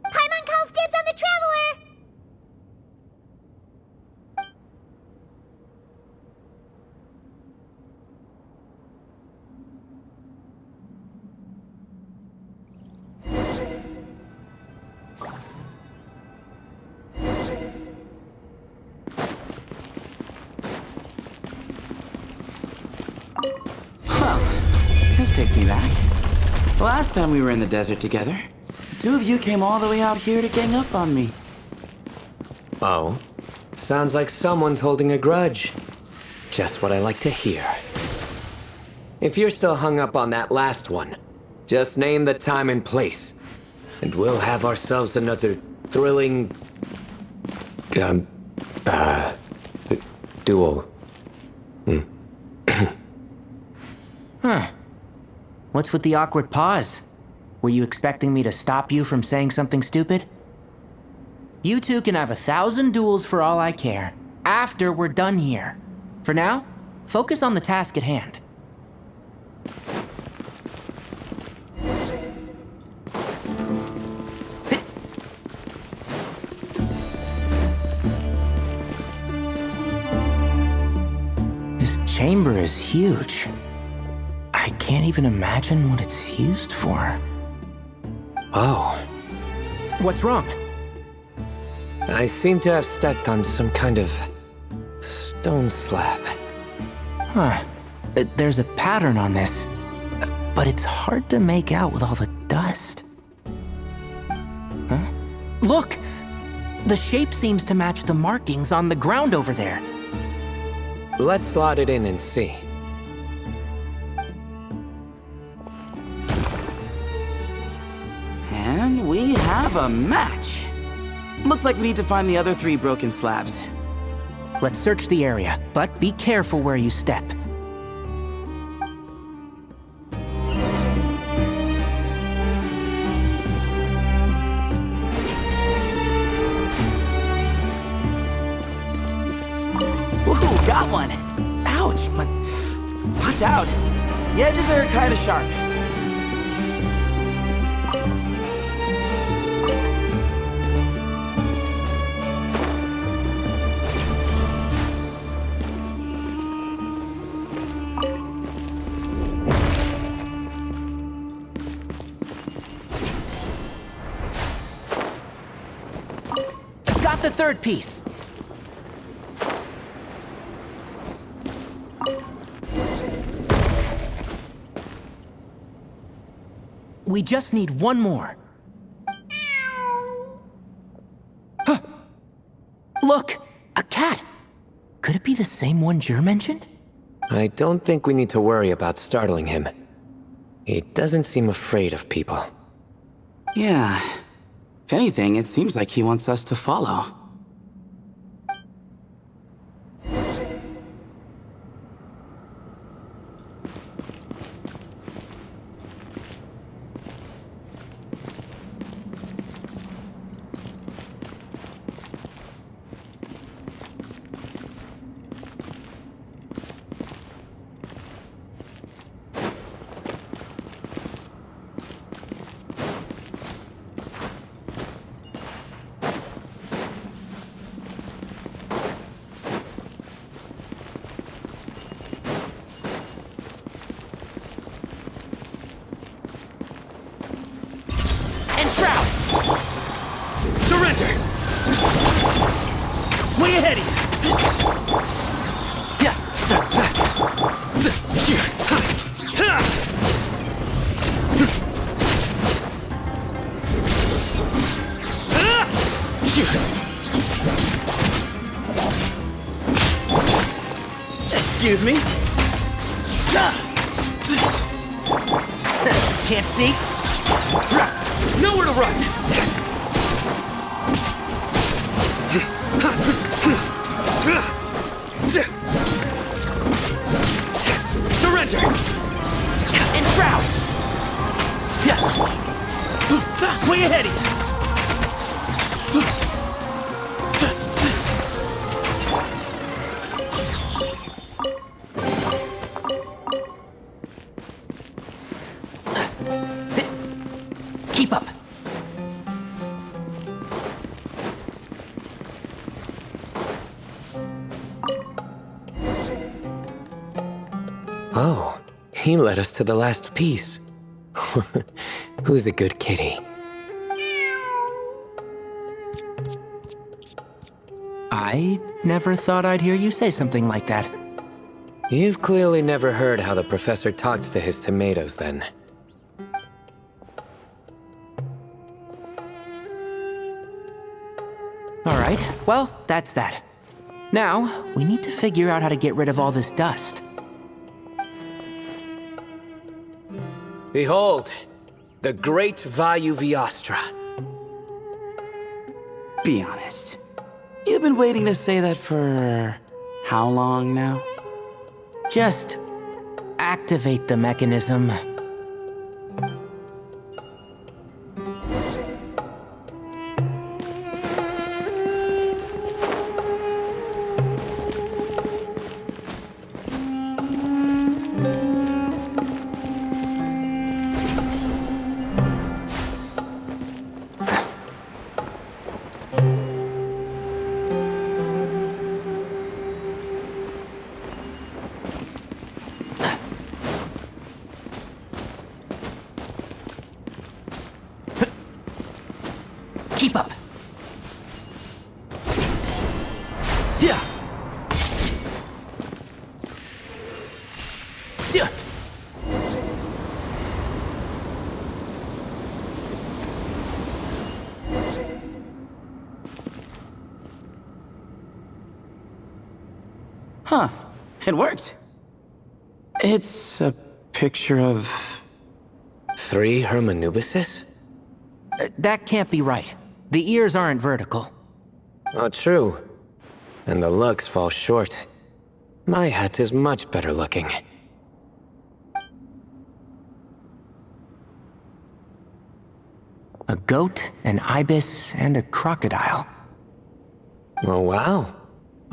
Paimon calls dibs on the Traveler! This takes me back. The last time we were in the desert together, the 2 of you came all the way out here to gang up on me. Oh? Sounds like someone's holding a grudge. Just what I like to hear. If you're still hung up on that last one, just name the time and place, and we'll have ourselves another thrilling... duel. Huh. What's with the awkward pause? Were you expecting me to stop you from saying something stupid? You two can have 1,000 duels for all I care, after we're done here. For now, focus on the task at hand. This chamber is huge. I can't even imagine what it's used for. Oh. What's wrong? I seem to have stepped on some kind of stone slab. Huh. There's a pattern on this, but it's hard to make out with all the dust. Huh? Look! The shape seems to match the markings on the ground over there. Let's slot it in and see. And we have a match. Looks like we need to find the other 3 broken slabs. Let's search the area, but be careful where you step. Ooh, got one! Ouch, but watch out. The edges are kind of sharp. Got the third piece. We just need one more. Huh. Look, a cat. Could it be the same one Jer mentioned? I don't think we need to worry about startling him. He doesn't seem afraid of people. Yeah. If anything, it seems like he wants us to follow. Shroud! Surrender! Way ahead of you! Yeah, sir. Excuse me? Can't see? Nowhere to run! Surrender! Enshroud! Way ahead of you! Keep up! Oh, he led us to the last piece. Who's a good kitty? I never thought I'd hear you say something like that. You've clearly never heard how the professor talks to his tomatoes, then. Alright, well, that's that. Now, we need to figure out how to get rid of all this dust. Behold, the great Vayu Viastra. Be honest. You've been waiting to say that for how long now? Just activate the mechanism. Keep up. Yeah. Yeah. Huh. It worked. It's a picture of... 3 Hermanubises? That can't be right. The ears aren't vertical. Oh, true. And the looks fall short. My hat is much better looking. A goat, an ibis, and a crocodile. Oh, wow.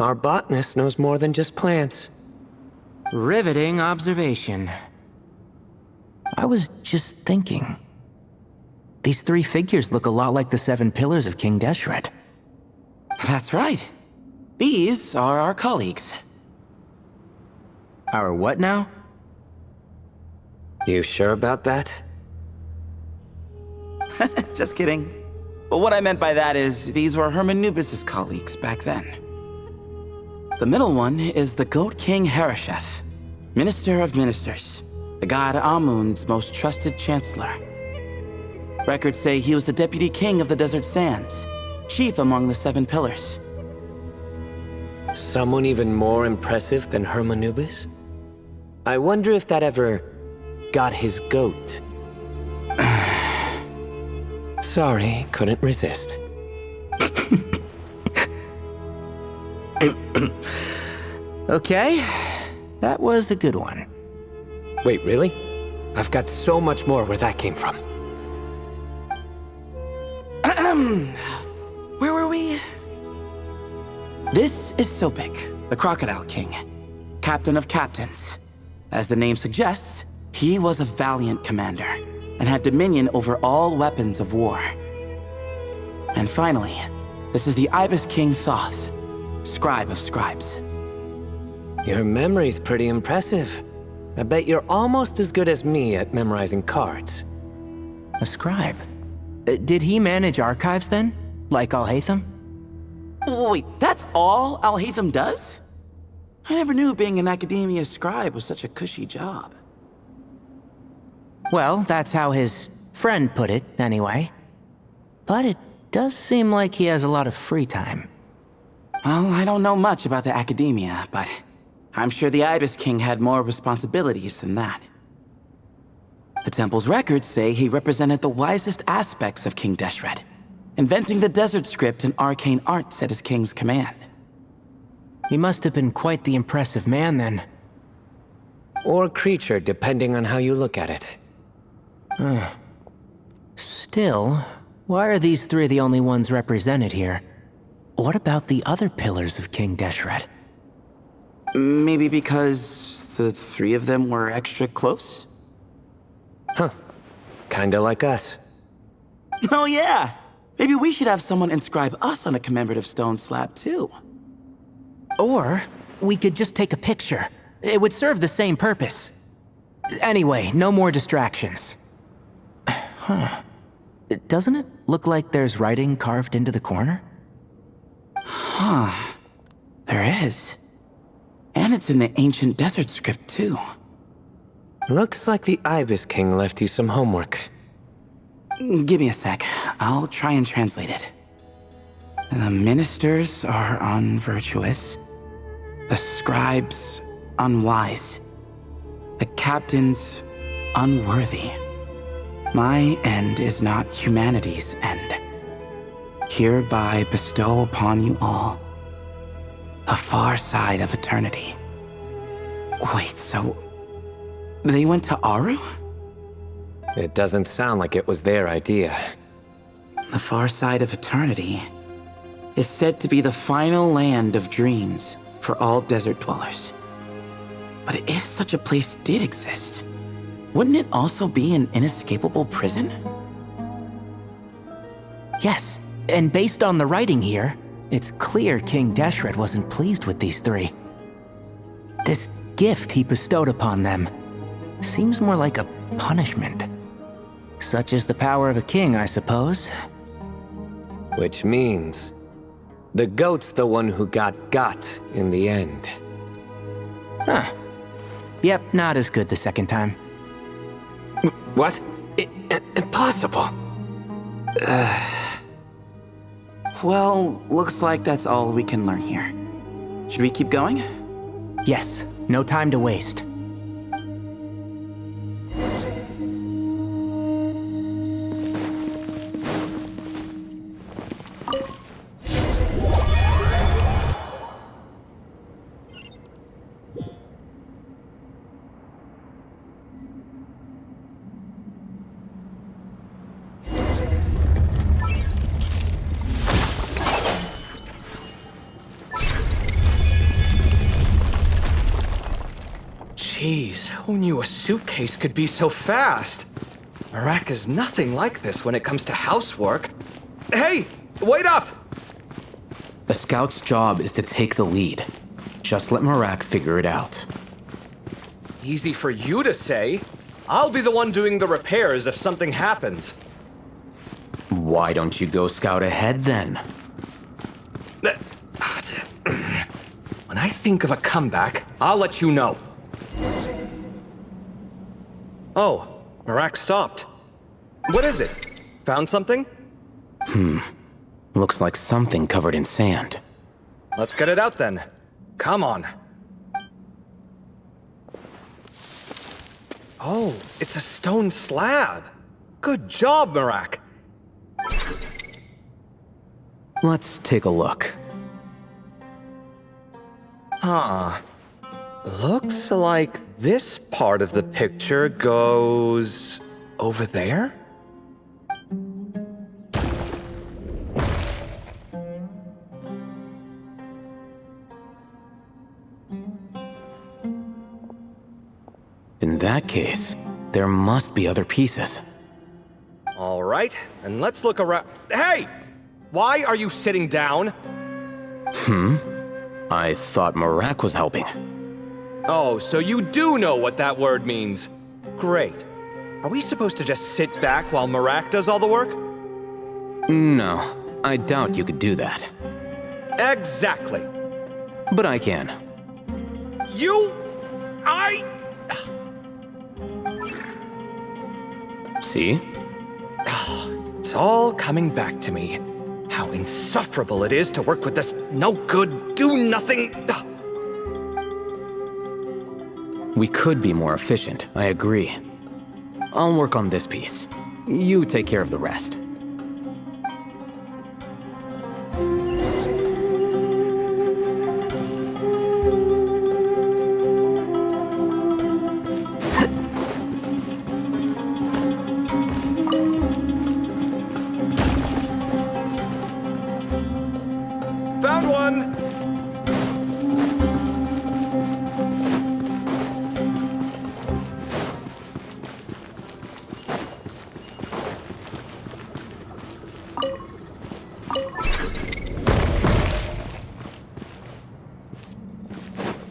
Our botanist knows more than just plants. Riveting observation. I was just thinking. These 3 figures look a lot like the 7 pillars of King Deshret. That's right. These are our colleagues. Our what now? You sure about that? Just kidding. But what I meant by that is these were Hermanubis' colleagues back then. The middle one is the Goat King Hereshef, Minister of Ministers, the god Amun's most trusted chancellor. Records say he was the deputy king of the Desert Sands, chief among the 7 pillars. Someone even more impressive than Hermanubis? I wonder if that ever got his goat. Sorry, couldn't resist. Okay, that was a good one. Wait, really? I've got so much more where that came from. Where were we? This is Sopik, the Crocodile King, captain of captains. As the name suggests, he was a valiant commander and had dominion over all weapons of war. And finally, this is the Ibis King Thoth, scribe of scribes. Your memory's pretty impressive. I bet you're almost as good as me at memorizing cards. A scribe? Did he manage archives then? Like Alhaitham? Wait, that's all Alhaitham does? I never knew being an Akademiya scribe was such a cushy job. Well, that's how his friend put it, anyway. But it does seem like he has a lot of free time. Well, I don't know much about the Akademiya, but I'm sure the Ibis King had more responsibilities than that. The temple's records say he represented the wisest aspects of King Deshret, inventing the desert script and arcane arts at his king's command. He must have been quite the impressive man, then. Or creature, depending on how you look at it. Still, why are these 3 the only ones represented here? What about the other pillars of King Deshret? Maybe because the 3 of them were extra close? Huh. Kinda like us. Oh yeah! Maybe we should have someone inscribe us on a commemorative stone slab too. Or we could just take a picture. It would serve the same purpose. Anyway, no more distractions. Huh. Doesn't it look like there's writing carved into the corner? Huh. There is. And it's in the ancient desert script too. Looks like the Ibis King left you some homework. Give me a sec. I'll try and translate it. The ministers are unvirtuous. The scribes unwise. The captains unworthy. My end is not humanity's end. Hereby bestow upon you all the far side of eternity. Wait, so they went to Aru? It doesn't sound like it was their idea. The far side of eternity is said to be the final land of dreams for all desert dwellers. But if such a place did exist, wouldn't it also be an inescapable prison? Yes, and based on the writing here, it's clear King Deshret wasn't pleased with these 3. This gift he bestowed upon them seems more like a punishment. Such is the power of a king, I suppose. Which means the goat's the one who got in the end. Huh. Yep, not as good the second time. What? Impossible. Well, looks like that's all we can learn here. Should we keep going? Yes, no time to waste. Jeez, who knew a suitcase could be so fast? Marak is nothing like this when it comes to housework. Hey, wait up! The scout's job is to take the lead. Just let Marak figure it out. Easy for you to say. I'll be the one doing the repairs if something happens. Why don't you go scout ahead then? When I think of a comeback, I'll let you know. Oh, Marak stopped. What is it? Found something? Looks like something covered in sand. Let's get it out then. Come on. Oh, it's a stone slab. Good job, Marak. Let's take a look. Huh. Looks like this part of the picture goes over there? In that case, there must be other pieces. All right, and let's look around. Hey! Why are you sitting down? I thought Marak was helping. Oh, so you do know what that word means. Great. Are we supposed to just sit back while Marak does all the work? No, I doubt you could do that. Exactly. But I can. See? It's all coming back to me. How insufferable it is to work with this no-good, do-nothing... We could be more efficient, I agree. I'll work on this piece. You take care of the rest. Found one!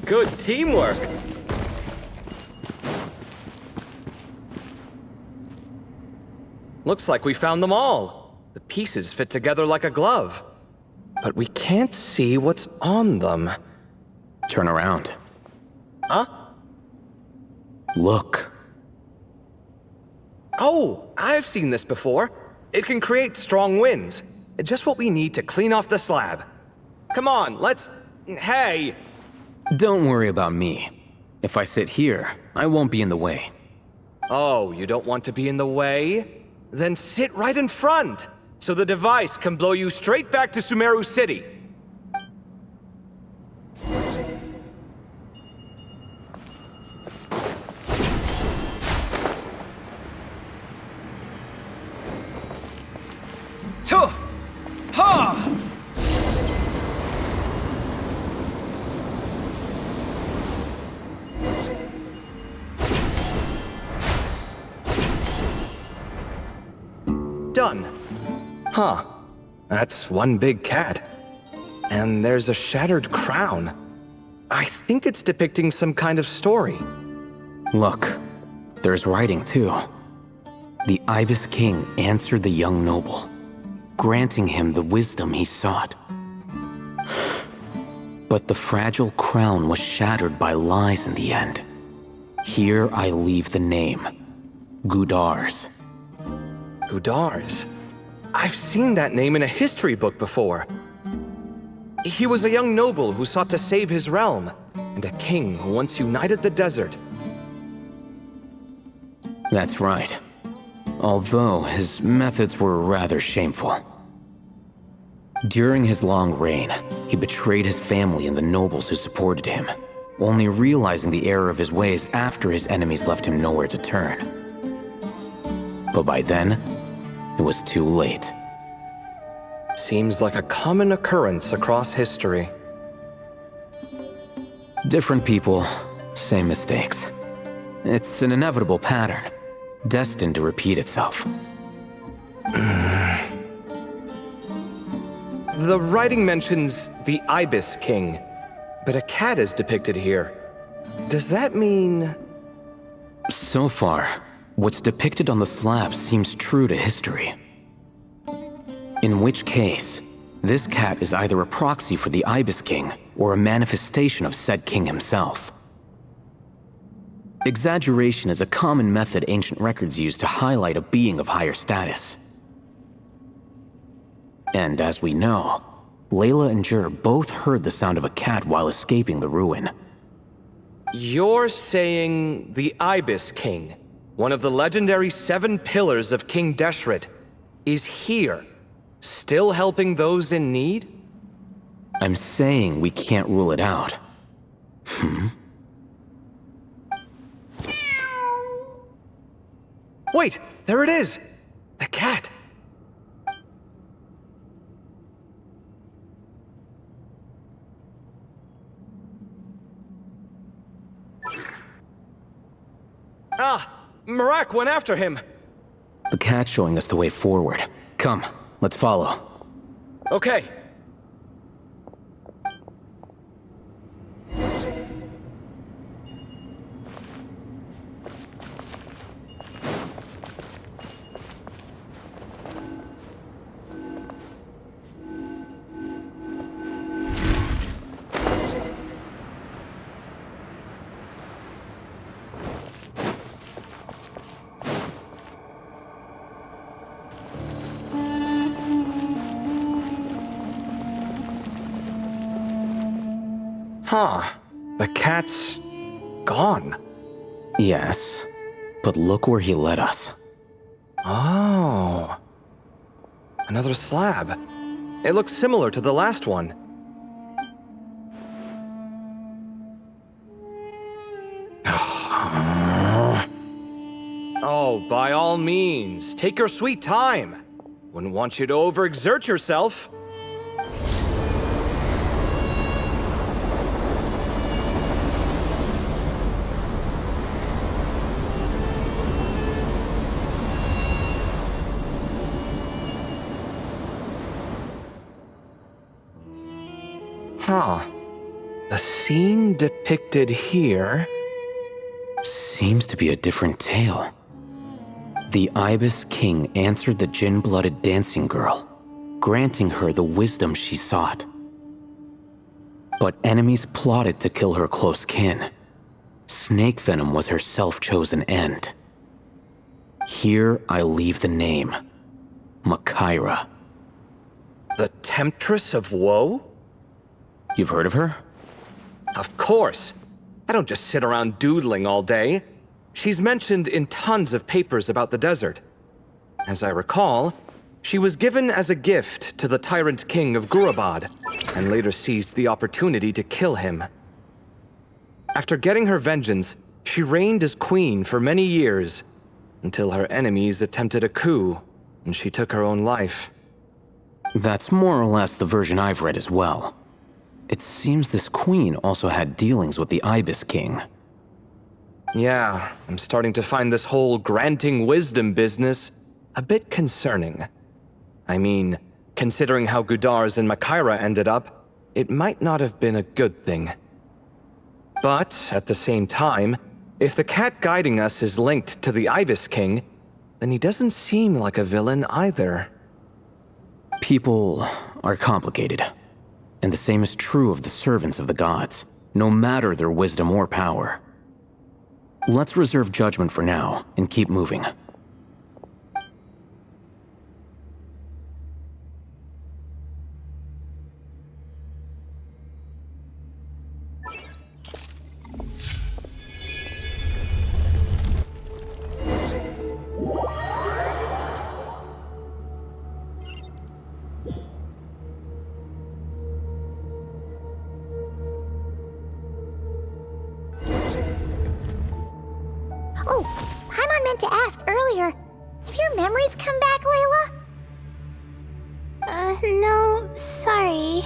Good teamwork! Looks like we found them all. The pieces fit together like a glove. But we can't see what's on them. Turn around. Huh? Look. Oh, I've seen this before. It can create strong winds. Just what we need to clean off the slab. Come on, let's... Hey! Don't worry about me. If I sit here, I won't be in the way. Oh, you don't want to be in the way? Then sit right in front, so the device can blow you straight back to Sumeru City. Ha! Done. Huh. That's one big cat. And there's a shattered crown. I think it's depicting some kind of story. Look, there's writing too. The Ibis King answered the young noble, granting him the wisdom he sought. But the fragile crown was shattered by lies in the end. Here I leave the name, Gudars. Gudars? I've seen that name in a history book before. He was a young noble who sought to save his realm, and a king who once united the desert. That's right. Although his methods were rather shameful. During his long reign, he betrayed his family and the nobles who supported him, only realizing the error of his ways after his enemies left him nowhere to turn. But by then, it was too late. Seems like a common occurrence across history. Different people, same mistakes. It's an inevitable pattern, destined to repeat itself. The writing mentions the Ibis King, but a cat is depicted here. Does that mean... So far, what's depicted on the slab seems true to history. In which case, this cat is either a proxy for the Ibis King or a manifestation of said king himself. Exaggeration is a common method ancient records use to highlight a being of higher status. And as we know, Layla and Jur both heard the sound of a cat while escaping the ruin. You're saying the Ibis King, one of the legendary 7 pillars of King Deshret, is here, still helping those in need? I'm saying we can't rule it out. Wait, there it is! The cat! Ah! Marak went after him! The cat's showing us the way forward. Come, let's follow. Okay. Huh. The cat's gone. Yes, but look where he led us. Oh. Another slab. It looks similar to the last one. Oh, by all means, take your sweet time. Wouldn't want you to overexert yourself. Huh. The scene depicted here seems to be a different tale. The Ibis King answered the gin-blooded dancing girl, granting her the wisdom she sought. But enemies plotted to kill her close kin. Snake venom was her self-chosen end. Here I leave the name, Makaira. the Temptress of Woe? You've heard of her? Of course. I don't just sit around doodling all day. She's mentioned in tons of papers about the desert. As I recall, she was given as a gift to the tyrant king of Gurabad, and later seized the opportunity to kill him. After getting her vengeance, she reigned as queen for many years, until her enemies attempted a coup, and she took her own life. That's more or less the version I've read as well. It seems this queen also had dealings with the Ibis King. Yeah, I'm starting to find this whole granting wisdom business a bit concerning. I mean, considering how Gudars and Makaira ended up, it might not have been a good thing. But, at the same time, if the cat guiding us is linked to the Ibis King, then he doesn't seem like a villain either. People are complicated. And the same is true of the servants of the gods, no matter their wisdom or power. Let's reserve judgment for now, and keep moving. Oh, Paimon meant to ask earlier. Have your memories come back, Layla? No, sorry.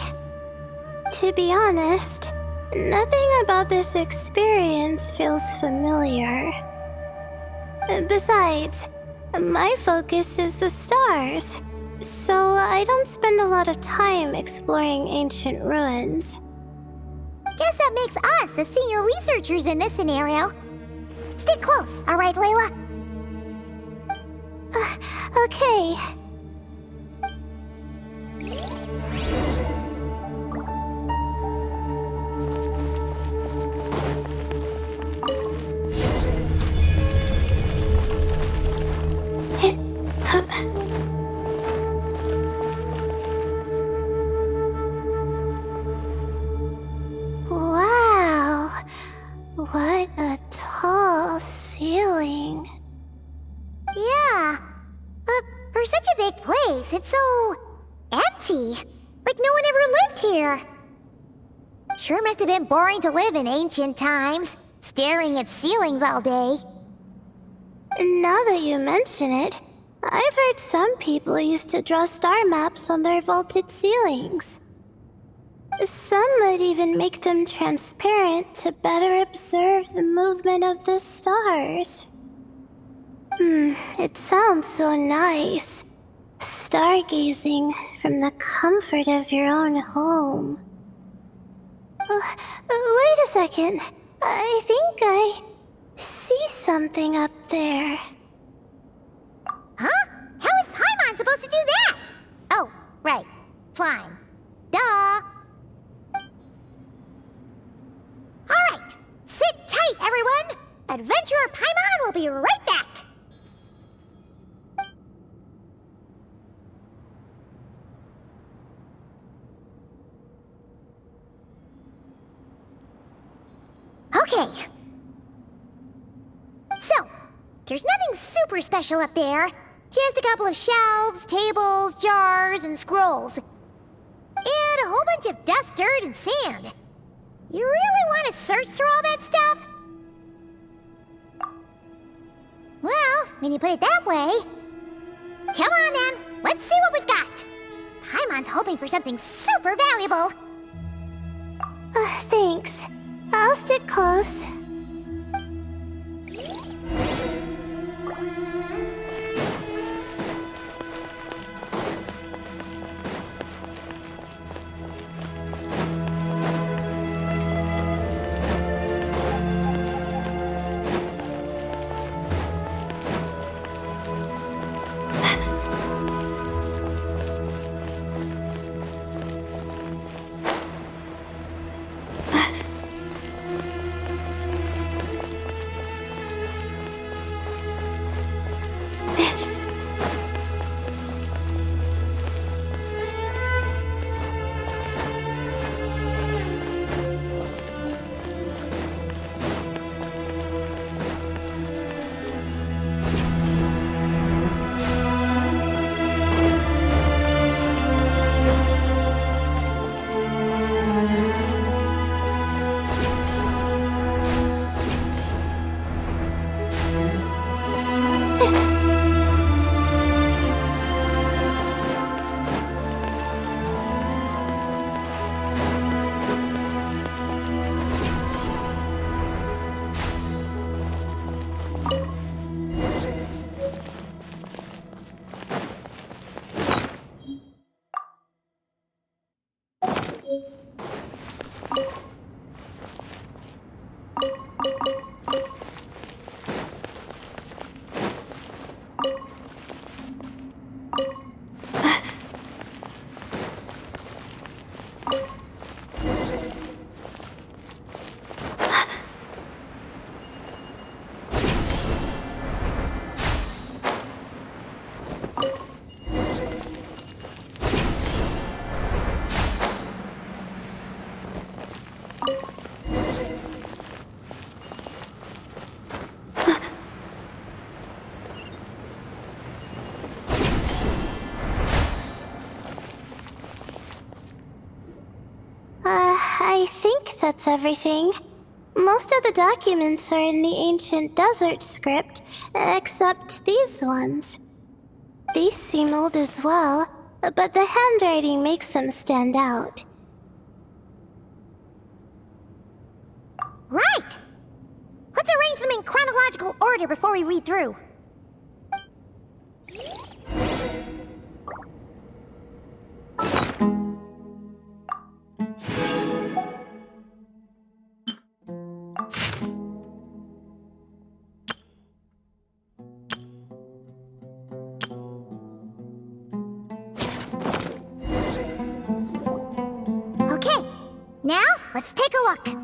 To be honest, nothing about this experience feels familiar. Besides, my focus is the stars, so I don't spend a lot of time exploring ancient ruins. Guess that makes us the senior researchers in this scenario. Stick close, all right, Layla? Okay. here. Sure must have been boring to live in ancient times, staring at ceilings all day. Now that you mention it, I've heard some people used to draw star maps on their vaulted ceilings. Some might even make them transparent to better observe the movement of the stars. It sounds so nice. Stargazing from the comfort of your own home. Wait a second. I think I see something up there. Huh? How is Paimon supposed to do that? Oh, right. Flying. Duh. Alright. Sit tight, everyone. Adventurer Paimon will be right back. Okay. So, there's nothing super special up there. Just a couple of shelves, tables, jars, and scrolls. And a whole bunch of dust, dirt, and sand. You really want to search through all that stuff? Well, when you put it that way... Come on then, let's see what we've got. Paimon's hoping for something super valuable. Thanks. I'll stick close. I think that's everything. Most of the documents are in the ancient desert script, except these ones. These seem old as well, but the handwriting makes them stand out. Right! Let's arrange them in chronological order before we read through. Okay, now let's take a look.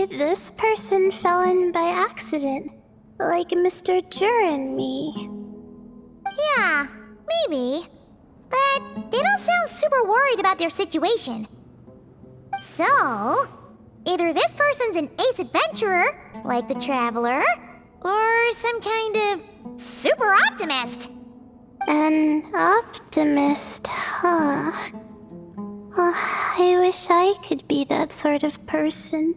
this person fell in by accident, like Mr. Jur and me. Yeah, maybe. But they don't sound super worried about their situation. So, either this person's an ace adventurer, like the Traveler, or some kind of super optimist. An optimist, huh? Oh, I wish I could be that sort of person.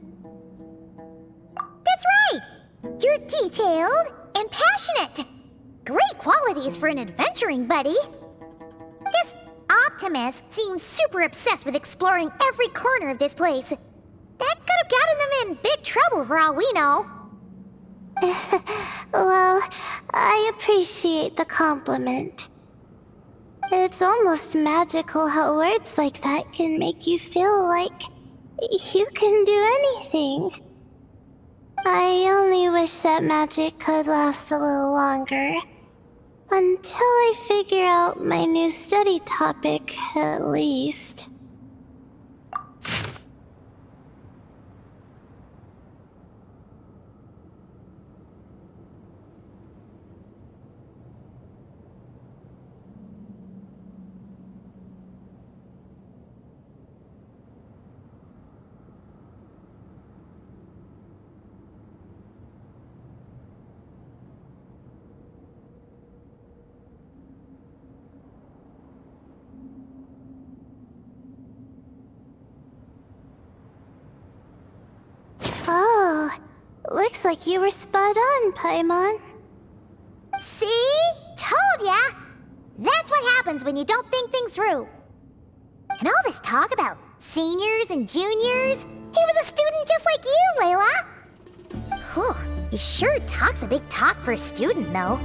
That's right! You're detailed and passionate. Great qualities for an adventuring buddy. This optimist seems super obsessed with exploring every corner of this place. That could have gotten them in big trouble for all we know. Well, I appreciate the compliment. It's almost magical how words like that can make you feel like you can do anything. I only wish that magic could last a little longer. Until I figure out my new study topic, at least. Oh, looks like you were spot on, Paimon. See? Told ya! That's what happens when you don't think things through. And all this talk about seniors and juniors, he was a student just like you, Layla. Whew, he sure talks a big talk for a student, though.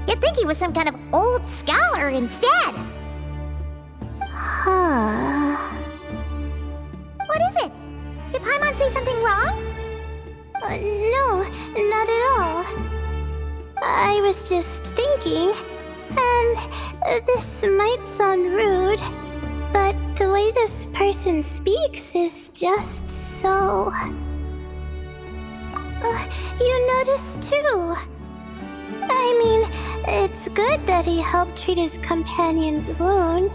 You'd think he was some kind of old scholar instead. Huh. What is it? Did Paimon say something wrong? No, not at all. I was just thinking, and this might sound rude, but the way this person speaks is just so... you noticed too. I mean, it's good that he helped treat his companion's wound,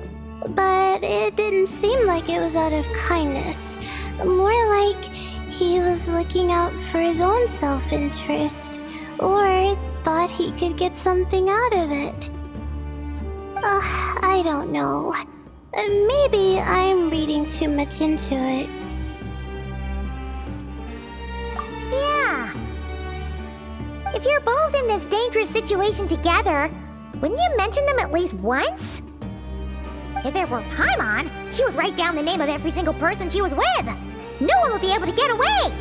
but it didn't seem like it was out of kindness. More like he was looking out for his own self-interest, or thought he could get something out of it. I don't know. Maybe I'm reading too much into it. Yeah. If you're both in this dangerous situation together, wouldn't you mention them at least once? If it were Paimon, she would write down the name of every single person she was with. No one would be able to get away!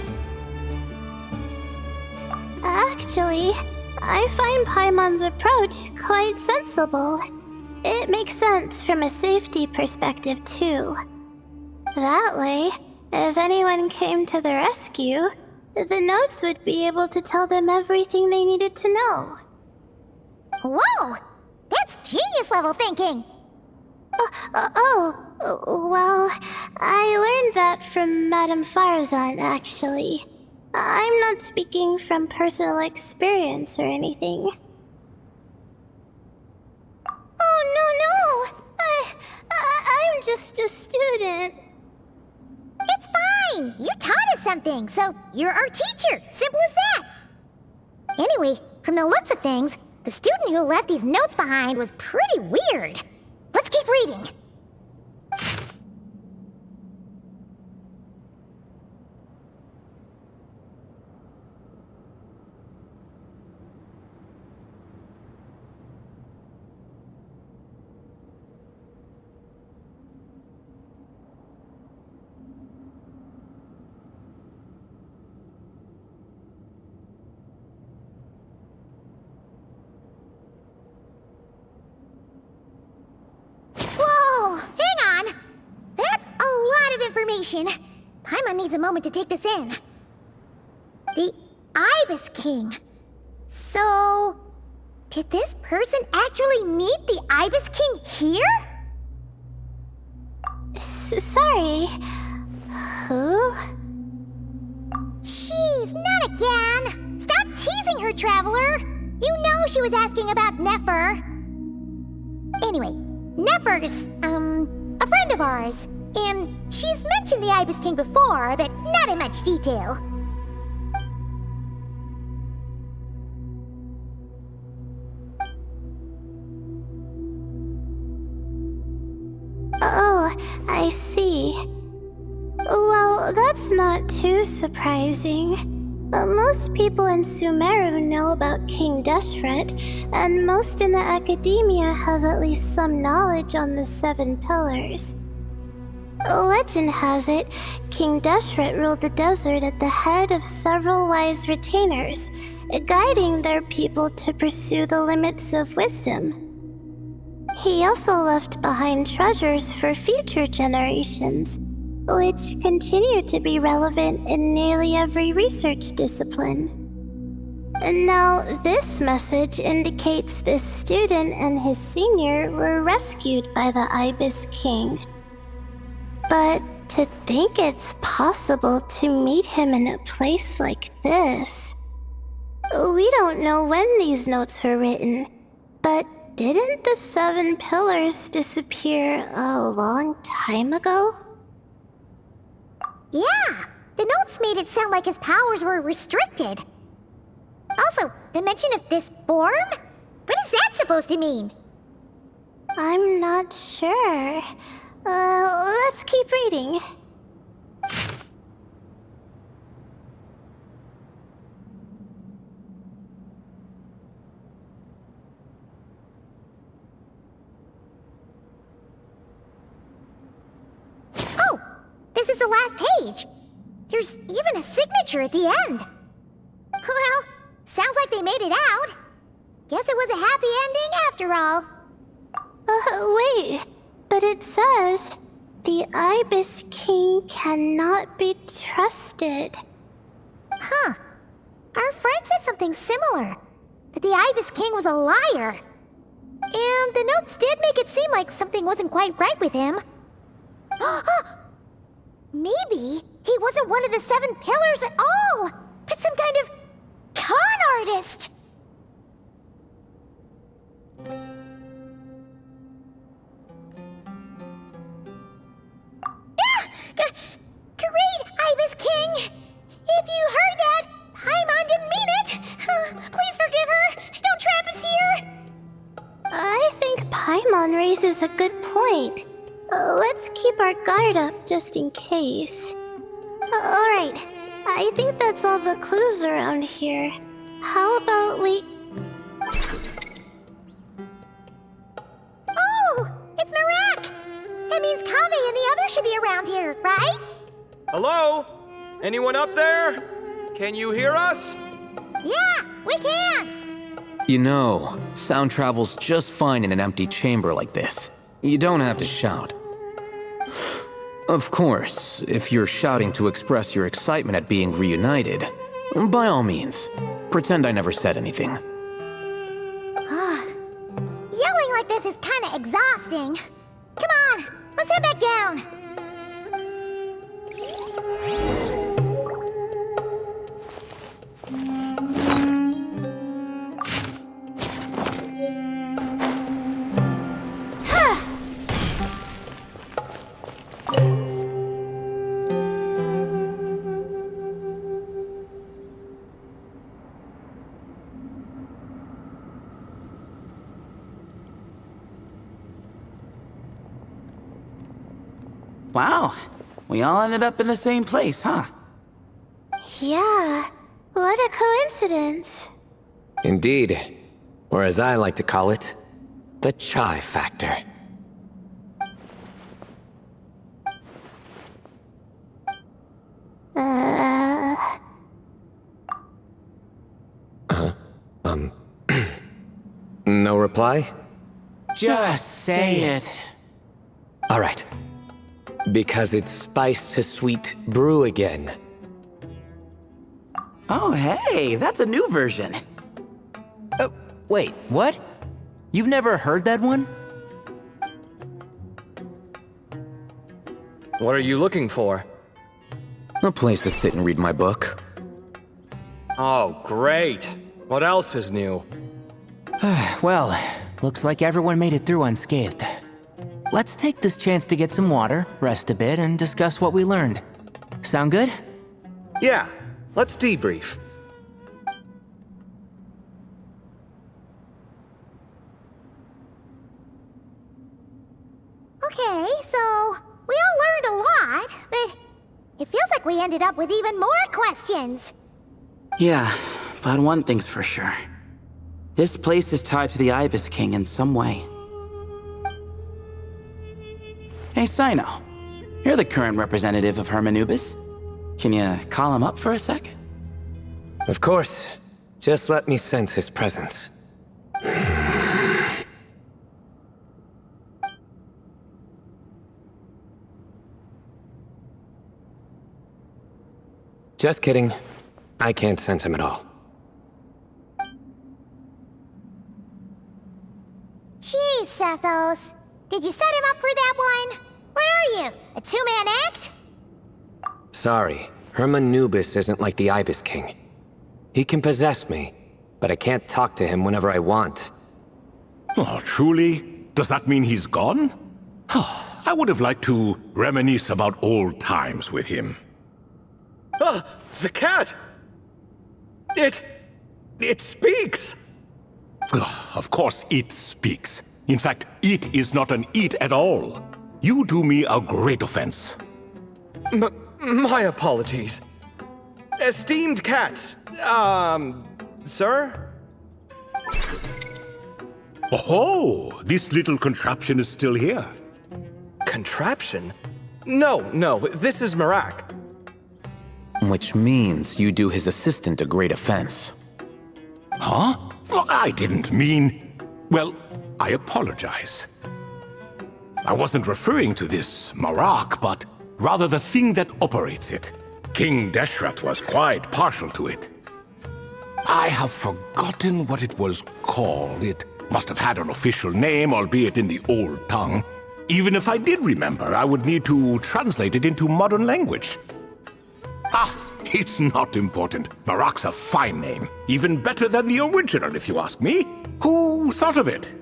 Actually, I find Paimon's approach quite sensible. It makes sense from a safety perspective, too. That way, if anyone came to the rescue, the notes would be able to tell them everything they needed to know. Whoa! That's genius-level thinking! Well, I learned that from Madame Farazan, actually. I'm not speaking from personal experience or anything. Oh, no! I'm just a student. It's fine! You taught us something, so you're our teacher. Simple as that. Anyway, from the looks of things, the student who left these notes behind was pretty weird. Let's keep reading. Whoa! Hang on! That's a lot of information. Paimon needs a moment to take this in. The Ibis King. So... did this person actually meet the Ibis King here? Sorry. Who? Gee, Please, not again! Stop teasing her, Traveler! You know she was asking about Nefer. Anyway, Nefer's, a friend of ours. And she's mentioned the Ibis King before, but not in much detail. Oh, I see. Well, that's not too surprising. Most people in Sumeru know about King Deshret, and most in the Akademiya have at least some knowledge on the 7 pillars. Legend has it, King Deshret ruled the desert at the head of several wise retainers, guiding their people to pursue the limits of wisdom. He also left behind treasures for future generations, which continue to be relevant in nearly every research discipline. Now, this message indicates this student and his senior were rescued by the Ibis King. But to think it's possible to meet him in a place like this... We don't know when these notes were written, but didn't the 7 pillars disappear a long time ago? Yeah, the notes made it sound like his powers were restricted. Also, the mention of this form? What is that supposed to mean? I'm not sure. Let's keep reading. Oh, this is the last page. There's even a signature at the end. Well, sounds like they made it out. Guess it was a happy ending after all. Wait. But it says, the Ibis King cannot be trusted. Huh. Our friend said something similar. That the Ibis King was a liar. And the notes did make it seem like something wasn't quite right with him. Maybe he wasn't one of the 7 pillars at all, but some kind of con artist. Great, Ibis King! If you heard that, Paimon didn't mean it. Please forgive her. Don't trap us here. I think Paimon raises a good point. Let's keep our guard up just in case. Alright, I think that's all the clues around here. How about we... Oh, it's Marak! That means Kaveh and the others should be around here, right? Hello? Anyone up there? Can you hear us? Yeah, we can! You know, sound travels just fine in an empty chamber like this. You don't have to shout. Of course, if you're shouting to express your excitement at being reunited, by all means, pretend I never said anything. Yelling like this is kinda exhausting. Come on, let's head back down. Wow, we all ended up in the same place, huh? Yeah, what a coincidence. Indeed. Or as I like to call it, the chai factor. No reply? Just say it. All right. Because it's spice to sweet brew again. Oh, hey, that's a new version. Oh, wait, what? You've never heard that one? What are you looking for? A place to sit and read my book. Oh, great. What else is new? Well, looks like everyone made it through unscathed. Let's take this chance to get some water, rest a bit, and discuss what we learned. Sound good? Yeah, let's debrief. Okay, so we all learned a lot, but it feels like we ended up with even more questions. Yeah, but one thing's for sure. This place is tied to the Ibis King in some way. Hey, Cyno. You're the current representative of Hermanubis. Can you call him up for a sec? Of course. Just let me sense his presence. Just kidding. I can't sense him at all. Jeez, Sethos. Did you set him up for that one? What are you, a two-man act? Sorry, Hermanubis isn't like the Ibis King. He can possess me, but I can't talk to him whenever I want. Oh, truly? Does that mean he's gone? I would have liked to reminisce about old times with him. The cat! It speaks! Of course it speaks. In fact, it is not an it at all. You do me a great offense. My apologies. Esteemed cats, sir? Oh, this little contraption is still here. Contraption? No, this is Marak. Which means you do his assistant a great offense. Huh? Well, I didn't mean... Well, I apologize. I wasn't referring to this Marak, but rather the thing that operates it. King Deshret was quite partial to it. I have forgotten what it was called. It must have had an official name, albeit in the old tongue. Even if I did remember, I would need to translate it into modern language. It's not important. Marak's a fine name. Even better than the original, if you ask me. Who thought of it?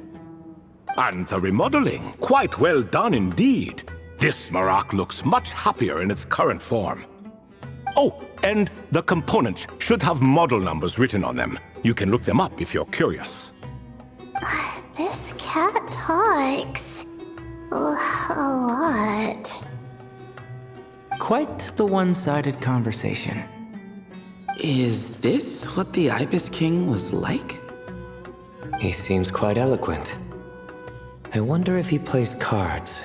And the remodeling, quite well done indeed. This Marak looks much happier in its current form. Oh, and the components should have model numbers written on them. You can look them up if you're curious. This cat talks a lot. Quite the one-sided conversation. Is this what the Ibis King was like? He seems quite eloquent. I wonder if he plays cards.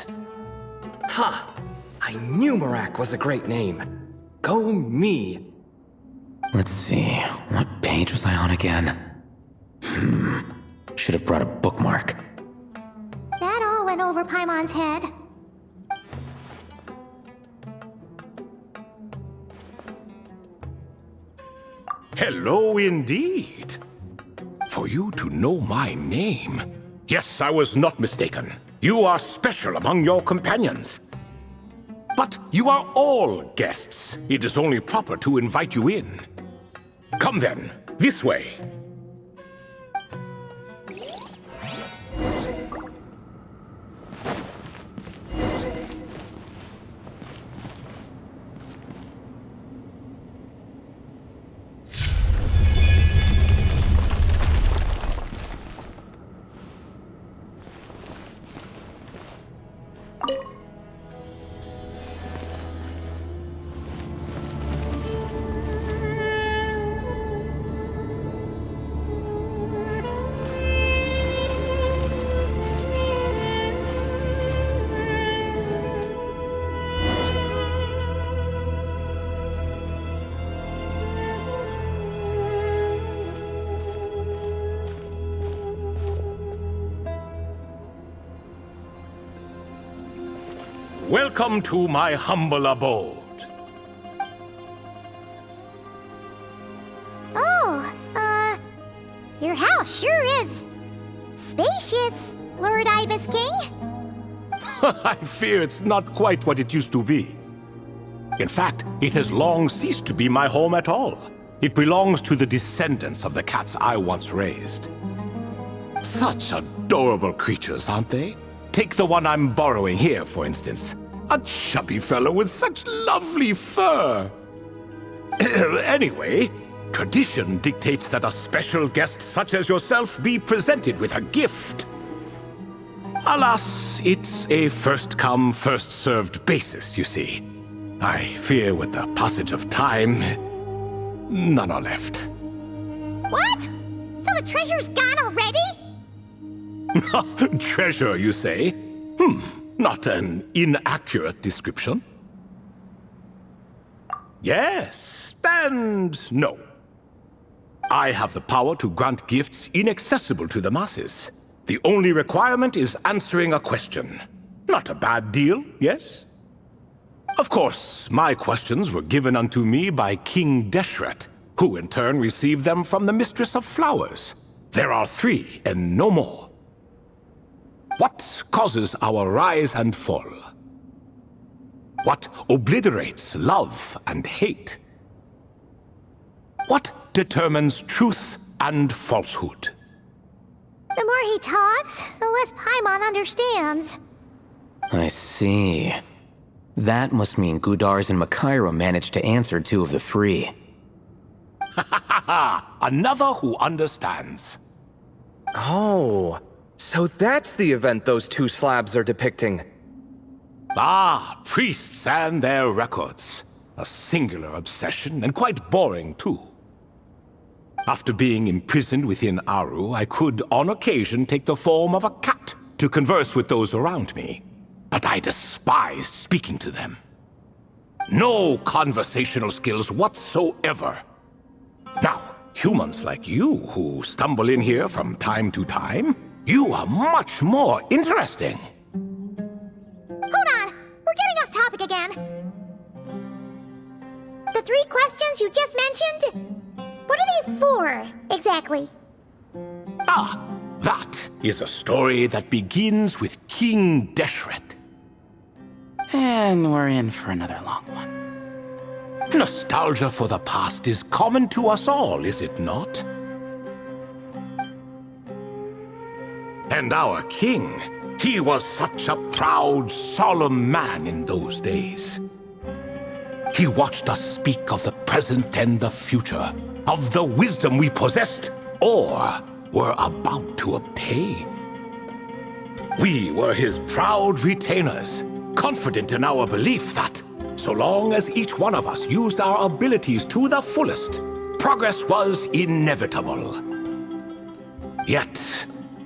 Ha! I knew Marak was a great name. Go me! Let's see, what page was I on again? Should have brought a bookmark. That all went over Paimon's head. Hello indeed. For you to know my name. Yes, I was not mistaken. You are special among your companions. But you are all guests. It is only proper to invite you in. Come then, this way. Welcome to my humble abode. Oh, your house sure is spacious, Lord Ibis King. I fear it's not quite what it used to be. In fact, it has long ceased to be my home at all. It belongs to the descendants of the cats I once raised. Such adorable creatures, aren't they? Take the one I'm borrowing here, for instance. A chubby fellow with such lovely fur. Anyway, tradition dictates that a special guest such as yourself be presented with a gift. Alas, it's a first-come, first-served basis, you see. I fear with the passage of time, none are left. What? So the treasure's gone already? Treasure, you say? Not an inaccurate description. Yes, and no. I have the power to grant gifts inaccessible to the masses. The only requirement is answering a question. Not a bad deal, yes? Of course, my questions were given unto me by King Deshret, who in turn received them from the Mistress of Flowers. There are 3, and no more. What causes our rise and fall? What obliterates love and hate? What determines truth and falsehood? The more he talks, the less Paimon understands. I see. That must mean Gudars and Makaira managed to answer 2 of the 3. Another who understands. Oh, so that's the event those 2 slabs are depicting. Ah, priests and their records. A singular obsession, and quite boring too. After being imprisoned within Aru, I could, on occasion, take the form of a cat to converse with those around me. But I despised speaking to them. No conversational skills whatsoever. Now, humans like you who stumble in here from time to time, you are much more interesting. Hold on, we're getting off topic again. The 3 questions you just mentioned? What are they for, exactly? Ah, that is a story that begins with King Deshret. And we're in for another long one. Nostalgia for the past is common to us all, is it not? And our king, he was such a proud, solemn man in those days. He watched us speak of the present and the future, of the wisdom we possessed or were about to obtain. We were his proud retainers, confident in our belief that, so long as each one of us used our abilities to the fullest, progress was inevitable. Yet,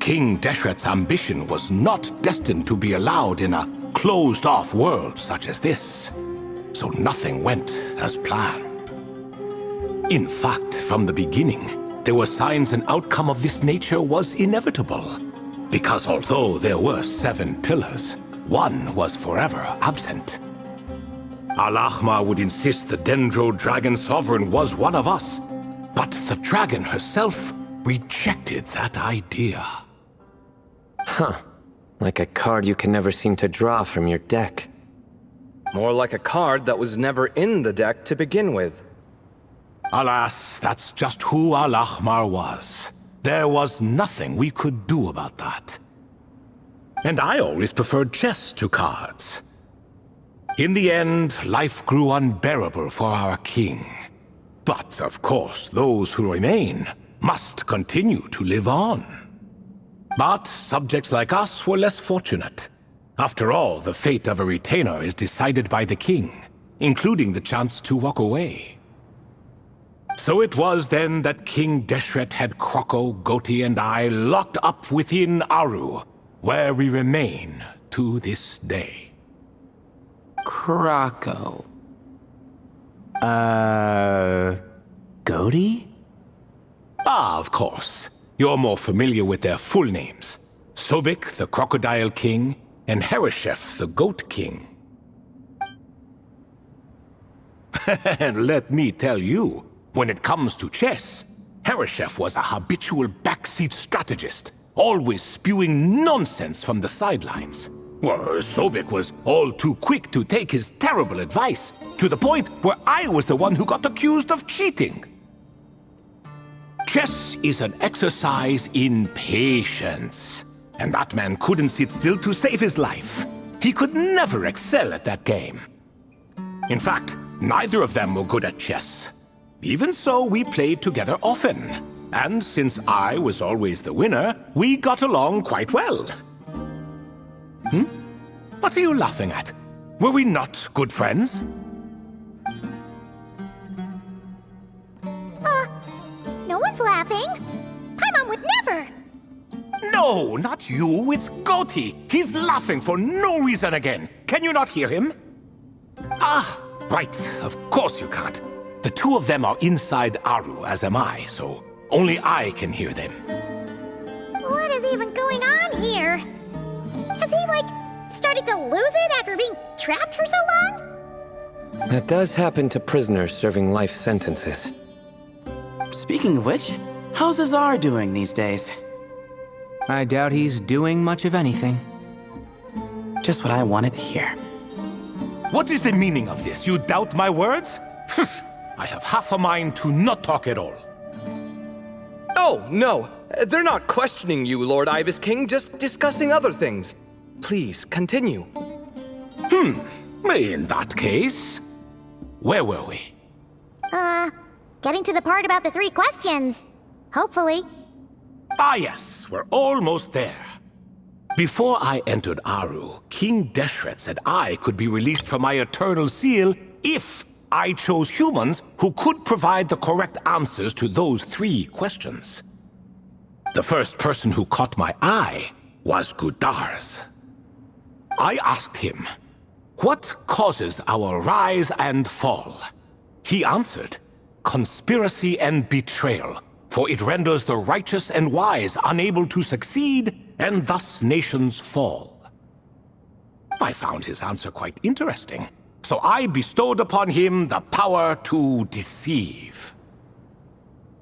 King Deshret's ambition was not destined to be allowed in a closed-off world such as this, so nothing went as planned. In fact, from the beginning, there were signs an outcome of this nature was inevitable, because although there were 7 pillars, one was forever absent. Al-Ahmar would insist the Dendro Dragon Sovereign was one of us, but the dragon herself rejected that idea. Huh. Like a card you can never seem to draw from your deck. More like a card that was never in the deck to begin with. Alas, that's just who Al-Ahmar was. There was nothing we could do about that. And I always preferred chess to cards. In the end, life grew unbearable for our king. But, of course, those who remain must continue to live on. But subjects like us were less fortunate. After all, the fate of a retainer is decided by the king, including the chance to walk away. So it was then that King Deshret had Kroko, Goti, and I locked up within Aru, where we remain to this day. Kroko. Goti? Ah, of course. You're more familiar with their full names. Sobek, the Crocodile King, and Hereshef, the Goat King. And let me tell you, when it comes to chess, Hereshef was a habitual backseat strategist, always spewing nonsense from the sidelines. Well, Sobek was all too quick to take his terrible advice, to the point where I was the one who got accused of cheating. Chess is an exercise in patience. And that man couldn't sit still to save his life. He could never excel at that game. In fact, neither of them were good at chess. Even so, we played together often. And since I was always the winner, we got along quite well. What are you laughing at? Were we not good friends? No one's laughing. Paimon would never. No, not you. It's Goatee. He's laughing for no reason again. Can you not hear him? Ah, right. Of course you can't. The two of them are inside Aru, as am I, so only I can hear them. What is even going on here? Has he, started to lose it after being trapped for so long? That does happen to prisoners serving life sentences. Speaking of which, how's Azar doing these days? I doubt he's doing much of anything. Just what I wanted to hear. What is the meaning of this? You doubt my words? I have half a mind to not talk at all. Oh, no. They're not questioning you, Lord Ibis King, just discussing other things. Please, continue. In that case, where were we? Getting to the part about the 3 questions. Hopefully. Ah yes, we're almost there. Before I entered Aru, King Deshret said I could be released from my eternal seal if I chose humans who could provide the correct answers to those 3 questions. The first person who caught my eye was Gudar's. I asked him, what causes our rise and fall? He answered, conspiracy and betrayal, for it renders the righteous and wise unable to succeed, and thus nations fall. I found his answer quite interesting, so I bestowed upon him the power to deceive.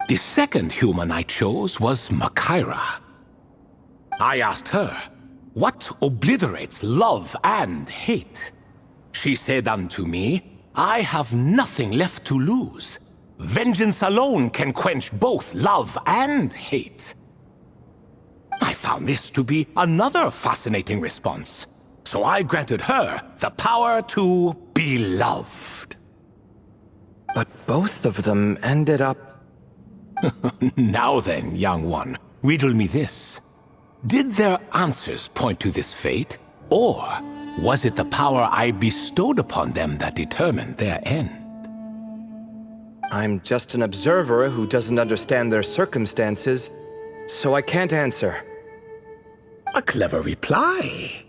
The second human I chose was Makaira. I asked her, what obliterates love and hate? She said unto me, I have nothing left to lose. Vengeance alone can quench both love and hate. I found this to be another fascinating response, so I granted her the power to be loved. But both of them ended up... Now then, young one, riddle me this. Did their answers point to this fate, or was it the power I bestowed upon them that determined their end? I'm just an observer who doesn't understand their circumstances, so I can't answer. A clever reply.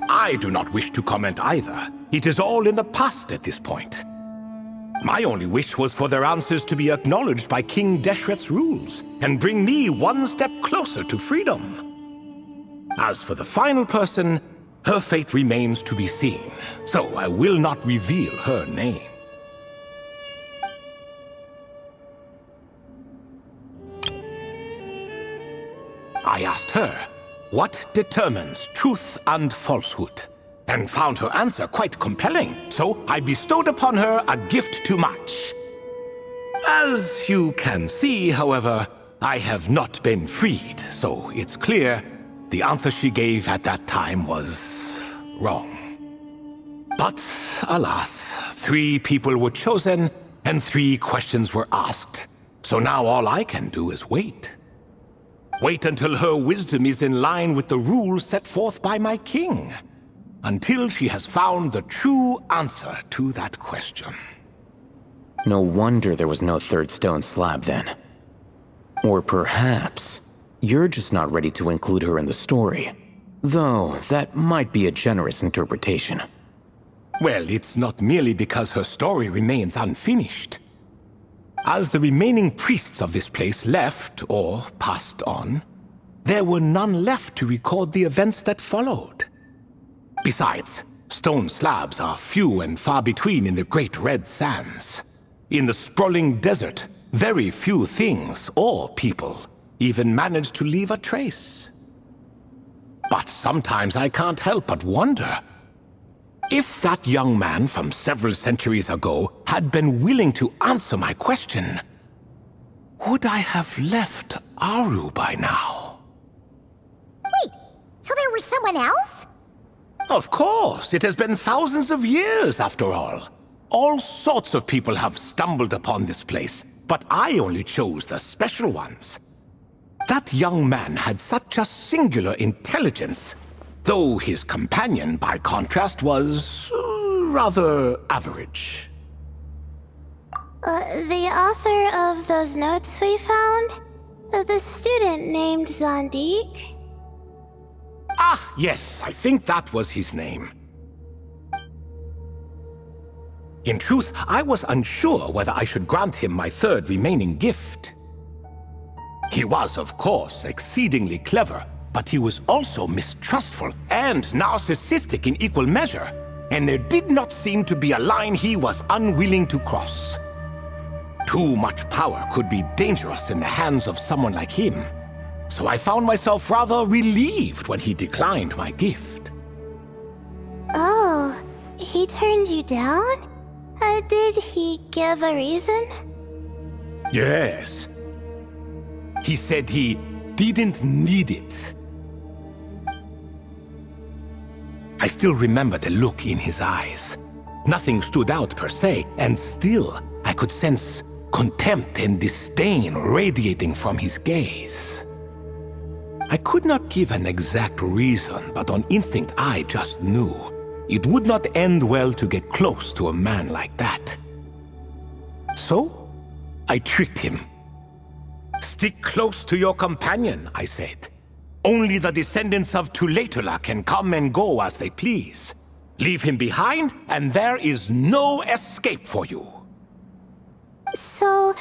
I do not wish to comment either. It is all in the past at this point. My only wish was for their answers to be acknowledged by King Deshret's rules, and bring me one step closer to freedom. As for the final person, her fate remains to be seen, so I will not reveal her name. I asked her, what determines truth and falsehood? And found her answer quite compelling, so I bestowed upon her a gift to match. As you can see, however, I have not been freed, so it's clear the answer she gave at that time was wrong. But alas, 3 people were chosen and 3 questions were asked, so now all I can do is wait. Wait until her wisdom is in line with the rules set forth by my king. Until she has found the true answer to that question. No wonder there was no 3rd stone slab then. Or perhaps you're just not ready to include her in the story. Though that might be a generous interpretation. Well, it's not merely because her story remains unfinished. As the remaining priests of this place left, or passed on, there were none left to record the events that followed. Besides, stone slabs are few and far between in the Great Red Sands. In the sprawling desert, very few things or people even manage to leave a trace. But sometimes I can't help but wonder, if that young man from several centuries ago had been willing to answer my question, would I have left Aru by now? Wait, so there was someone else? Of course, it has been thousands of years after all. All sorts of people have stumbled upon this place, but I only chose the special ones. That young man had such a singular intelligence, though his companion, by contrast, was rather average. The author of those notes we found? The student named Zandik? Ah, yes, I think that was his name. In truth, I was unsure whether I should grant him my third remaining gift. He was, of course, exceedingly clever, but he was also mistrustful and narcissistic in equal measure, and there did not seem to be a line he was unwilling to cross. Too much power could be dangerous in the hands of someone like him, so I found myself rather relieved when he declined my gift. Oh, he turned you down? Did he give a reason? Yes. He said he didn't need it. I still remember the look in his eyes. Nothing stood out per se, and still I could sense contempt and disdain radiating from his gaze. I could not give an exact reason, but on instinct I just knew it would not end well to get close to a man like that. So, I tricked him. Stick close to your companion, I said. Only the descendants of Tulatula can come and go as they please. Leave him behind, and there is no escape for you. So,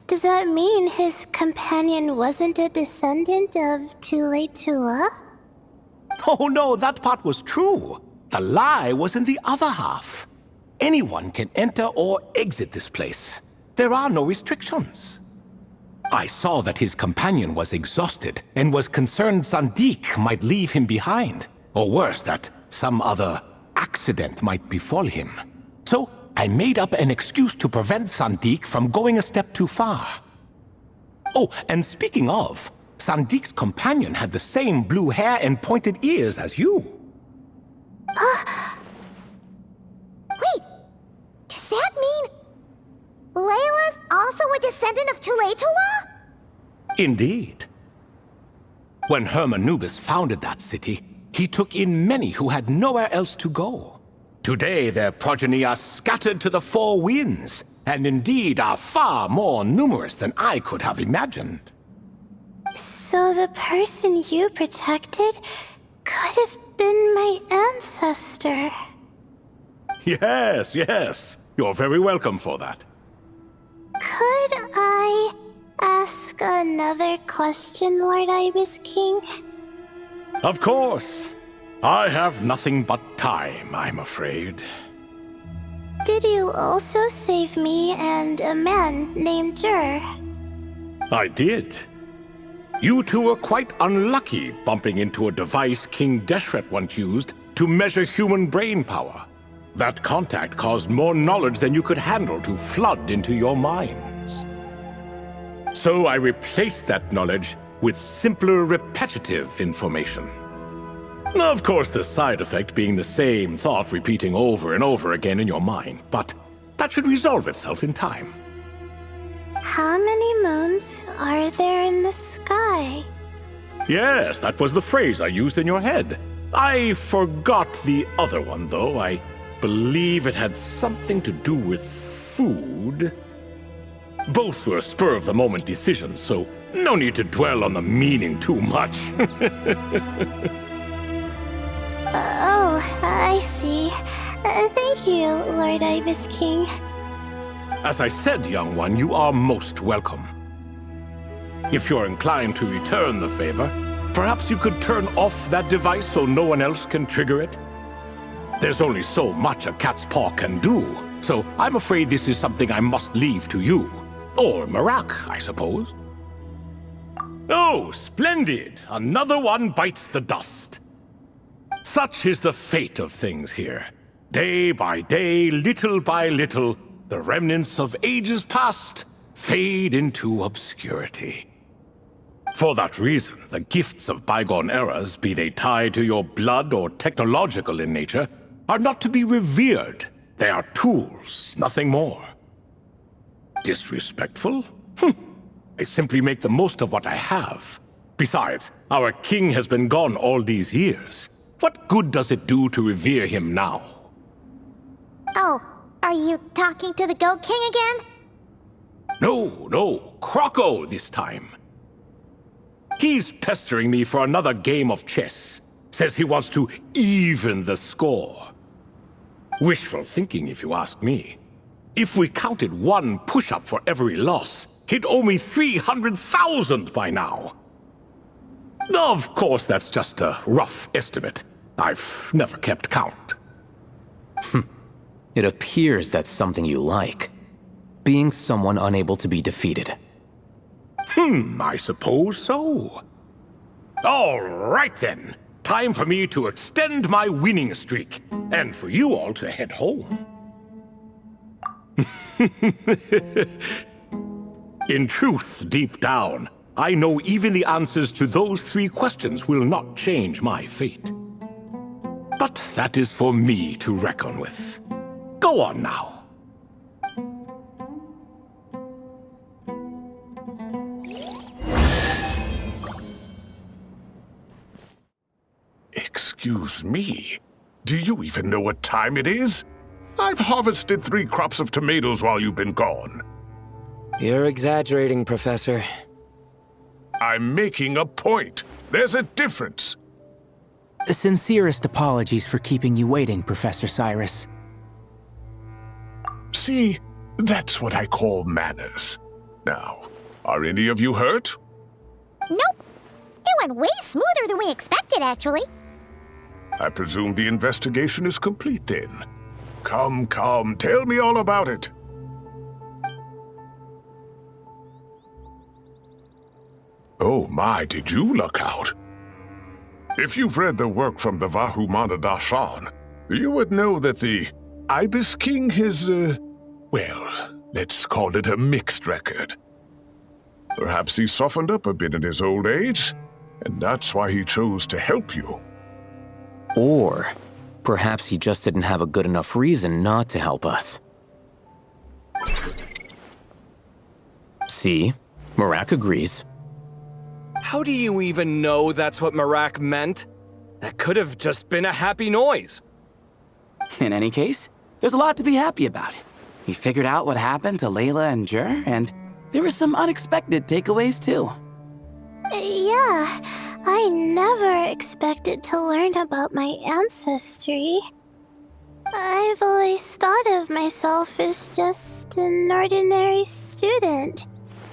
does that mean his companion wasn't a descendant of Tulatula? Oh no, that part was true. The lie was in the other half. Anyone can enter or exit this place. There are no restrictions. I saw that his companion was exhausted and was concerned Zandik might leave him behind, or worse, that some other accident might befall him. So I made up an excuse to prevent Zandik from going a step too far. Oh, and speaking of, Sandik's companion had the same blue hair and pointed ears as you. Wait, does that mean Layla's also a descendant of Tulatula? Indeed. When Hermanubis founded that city, he took in many who had nowhere else to go. Today their progeny are scattered to the four winds, and indeed are far more numerous than I could have imagined. So the person you protected could have been my ancestor. Yes, yes. You're very welcome for that. Could I ask another question, Lord Ibis King? Of course. I have nothing but time, I'm afraid. Did you also save me and a man named Jur? I did. You two were quite unlucky bumping into a device King Deshret once used to measure human brain power. That contact caused more knowledge than you could handle to flood into your minds. So I replaced that knowledge with simpler, repetitive information. Of course, the side effect being the same thought repeating over and over again in your mind, but that should resolve itself in time. How many moons are there in the sky? Yes, that was the phrase I used in your head. I forgot the other one, though. I believe it had something to do with food. Both were spur-of-the-moment decisions, so no need to dwell on the meaning too much. Oh, I see. Thank you, Lord Ibis King. As I said, young one, you are most welcome. If you're inclined to return the favor, perhaps you could turn off that device so no one else can trigger it? There's only so much a cat's paw can do, so I'm afraid this is something I must leave to you. Or Marak, I suppose. Oh, splendid! Another one bites the dust. Such is the fate of things here. Day by day, little by little, the remnants of ages past fade into obscurity. For that reason, the gifts of bygone eras, be they tied to your blood or technological in nature, are not to be revered. They are tools, nothing more. Disrespectful? I simply make the most of what I have. Besides, our king has been gone all these years. What good does it do to revere him now? Oh, are you talking to the Goat King again? No, Croco this time. He's pestering me for another game of chess. Says he wants to even the score. Wishful thinking, if you ask me. If we counted one push-up for every loss, he'd owe me 300,000 by now. Of course, that's just a rough estimate. I've never kept count. It appears that's something you like. Being someone unable to be defeated. I suppose so. All right then. Time for me to extend my winning streak, and for you all to head home. In truth, deep down, I know even the answers to those 3 questions will not change my fate. But that is for me to reckon with. Go on now. Excuse me, do you even know what time it is? I've harvested 3 crops of tomatoes while you've been gone. You're exaggerating, Professor. I'm making a point. There's a difference. Sincerest apologies for keeping you waiting, Professor Cyrus. See, that's what I call manners. Now, are any of you hurt? Nope. It went way smoother than we expected, actually. I presume the investigation is complete then. Come, tell me all about it. Oh my, did you look out? If you've read the work from the Vahumana Dashan, you would know that the Ibis King has, well, let's call it a mixed record. Perhaps he softened up a bit in his old age, and that's why he chose to help you. Or perhaps he just didn't have a good enough reason not to help us. See? Marak agrees. How do you even know that's what Marak meant? That could have just been a happy noise. In any case, there's a lot to be happy about. We figured out what happened to Layla and Jur, and there were some unexpected takeaways too. Yeah, I never expected to learn about my ancestry. I've always thought of myself as just an ordinary student.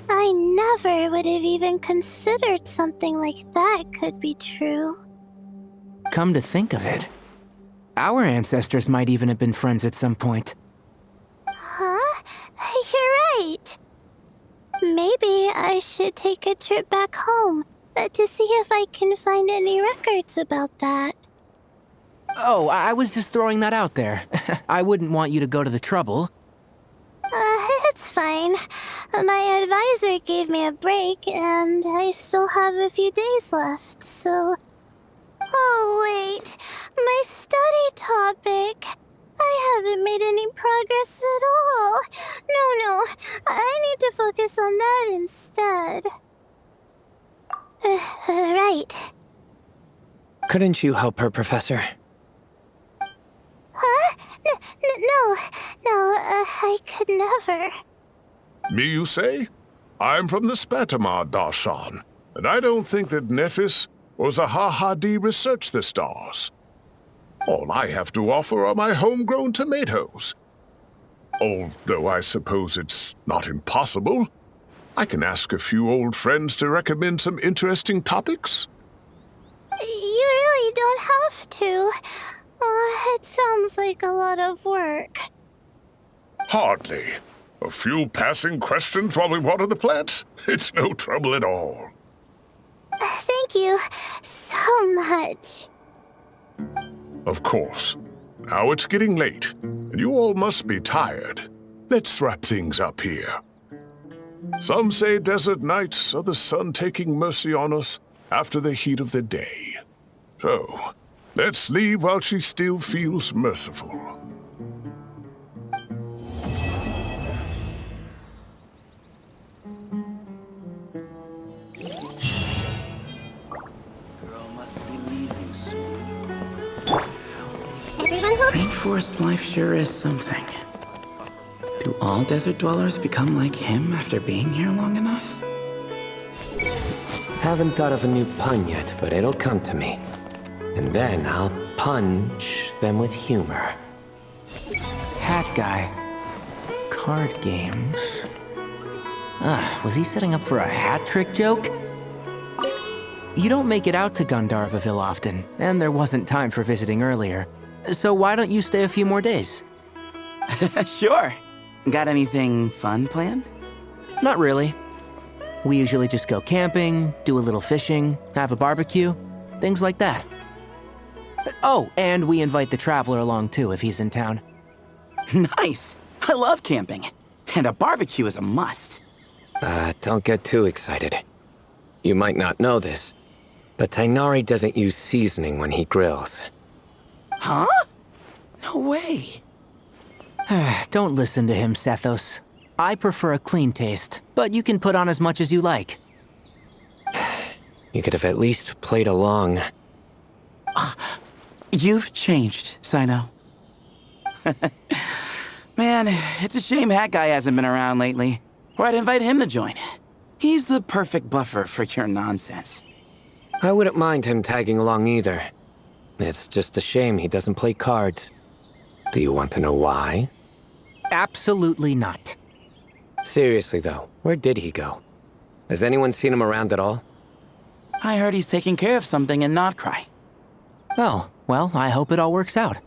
I never would have even considered something like that could be true. Come to think of it, our ancestors might even have been friends at some point. Huh? You're right. Maybe I should take a trip back home to see if I can find any records about that. Oh, I was just throwing that out there. I wouldn't want you to go to the trouble. It's fine. My advisor gave me a break, and I still have a few days left, so... Oh, wait. My study topic. I haven't made any progress at all. No. I need to focus on that instead. Right. Couldn't you help her, Professor? Huh? No, I could never. Me, you say? I'm from the Spatamar Darshan, and I don't think that Nephis or Zahahadi researched the stars. All I have to offer are my homegrown tomatoes. Although I suppose it's not impossible. I can ask a few old friends to recommend some interesting topics. You really don't have to. It sounds like a lot of work. Hardly. A few passing questions while we water the plants? It's no trouble at all. Thank you so much. Of course. Now it's getting late, and you all must be tired. Let's wrap things up here. Some say desert nights are the sun taking mercy on us after the heat of the day. So, let's leave while she still feels merciful. Girl must be leaving soon. Everyone hope. Rainforest life sure is something. Do all desert dwellers become like him after being here long enough? Haven't thought of a new pun yet, but it'll come to me. And then I'll punch them with humor. Hat guy. Card games. Was he setting up for a hat trick joke? You don't make it out to Gandharva often, and there wasn't time for visiting earlier. So why don't you stay a few more days? Sure. Got anything fun planned? Not really. We usually just go camping, do a little fishing, have a barbecue, things like that. Oh, and we invite the Traveler along too if he's in town. Nice. I love camping. And a barbecue is a must. Don't get too excited. You might not know this, but Tighnari doesn't use seasoning when he grills. Huh? No way. Don't listen to him, Sethos. I prefer a clean taste, but you can put on as much as you like. You could have at least played along. You've changed, Cyno. Man, it's a shame Hat Guy hasn't been around lately. Or I'd invite him to join. He's the perfect buffer for your nonsense. I wouldn't mind him tagging along either. It's just a shame he doesn't play cards. Do you want to know why? Absolutely not. Seriously though, where did he go? Has anyone seen him around at all? I heard he's taking care of something in Notcry. Oh, well, I hope it all works out.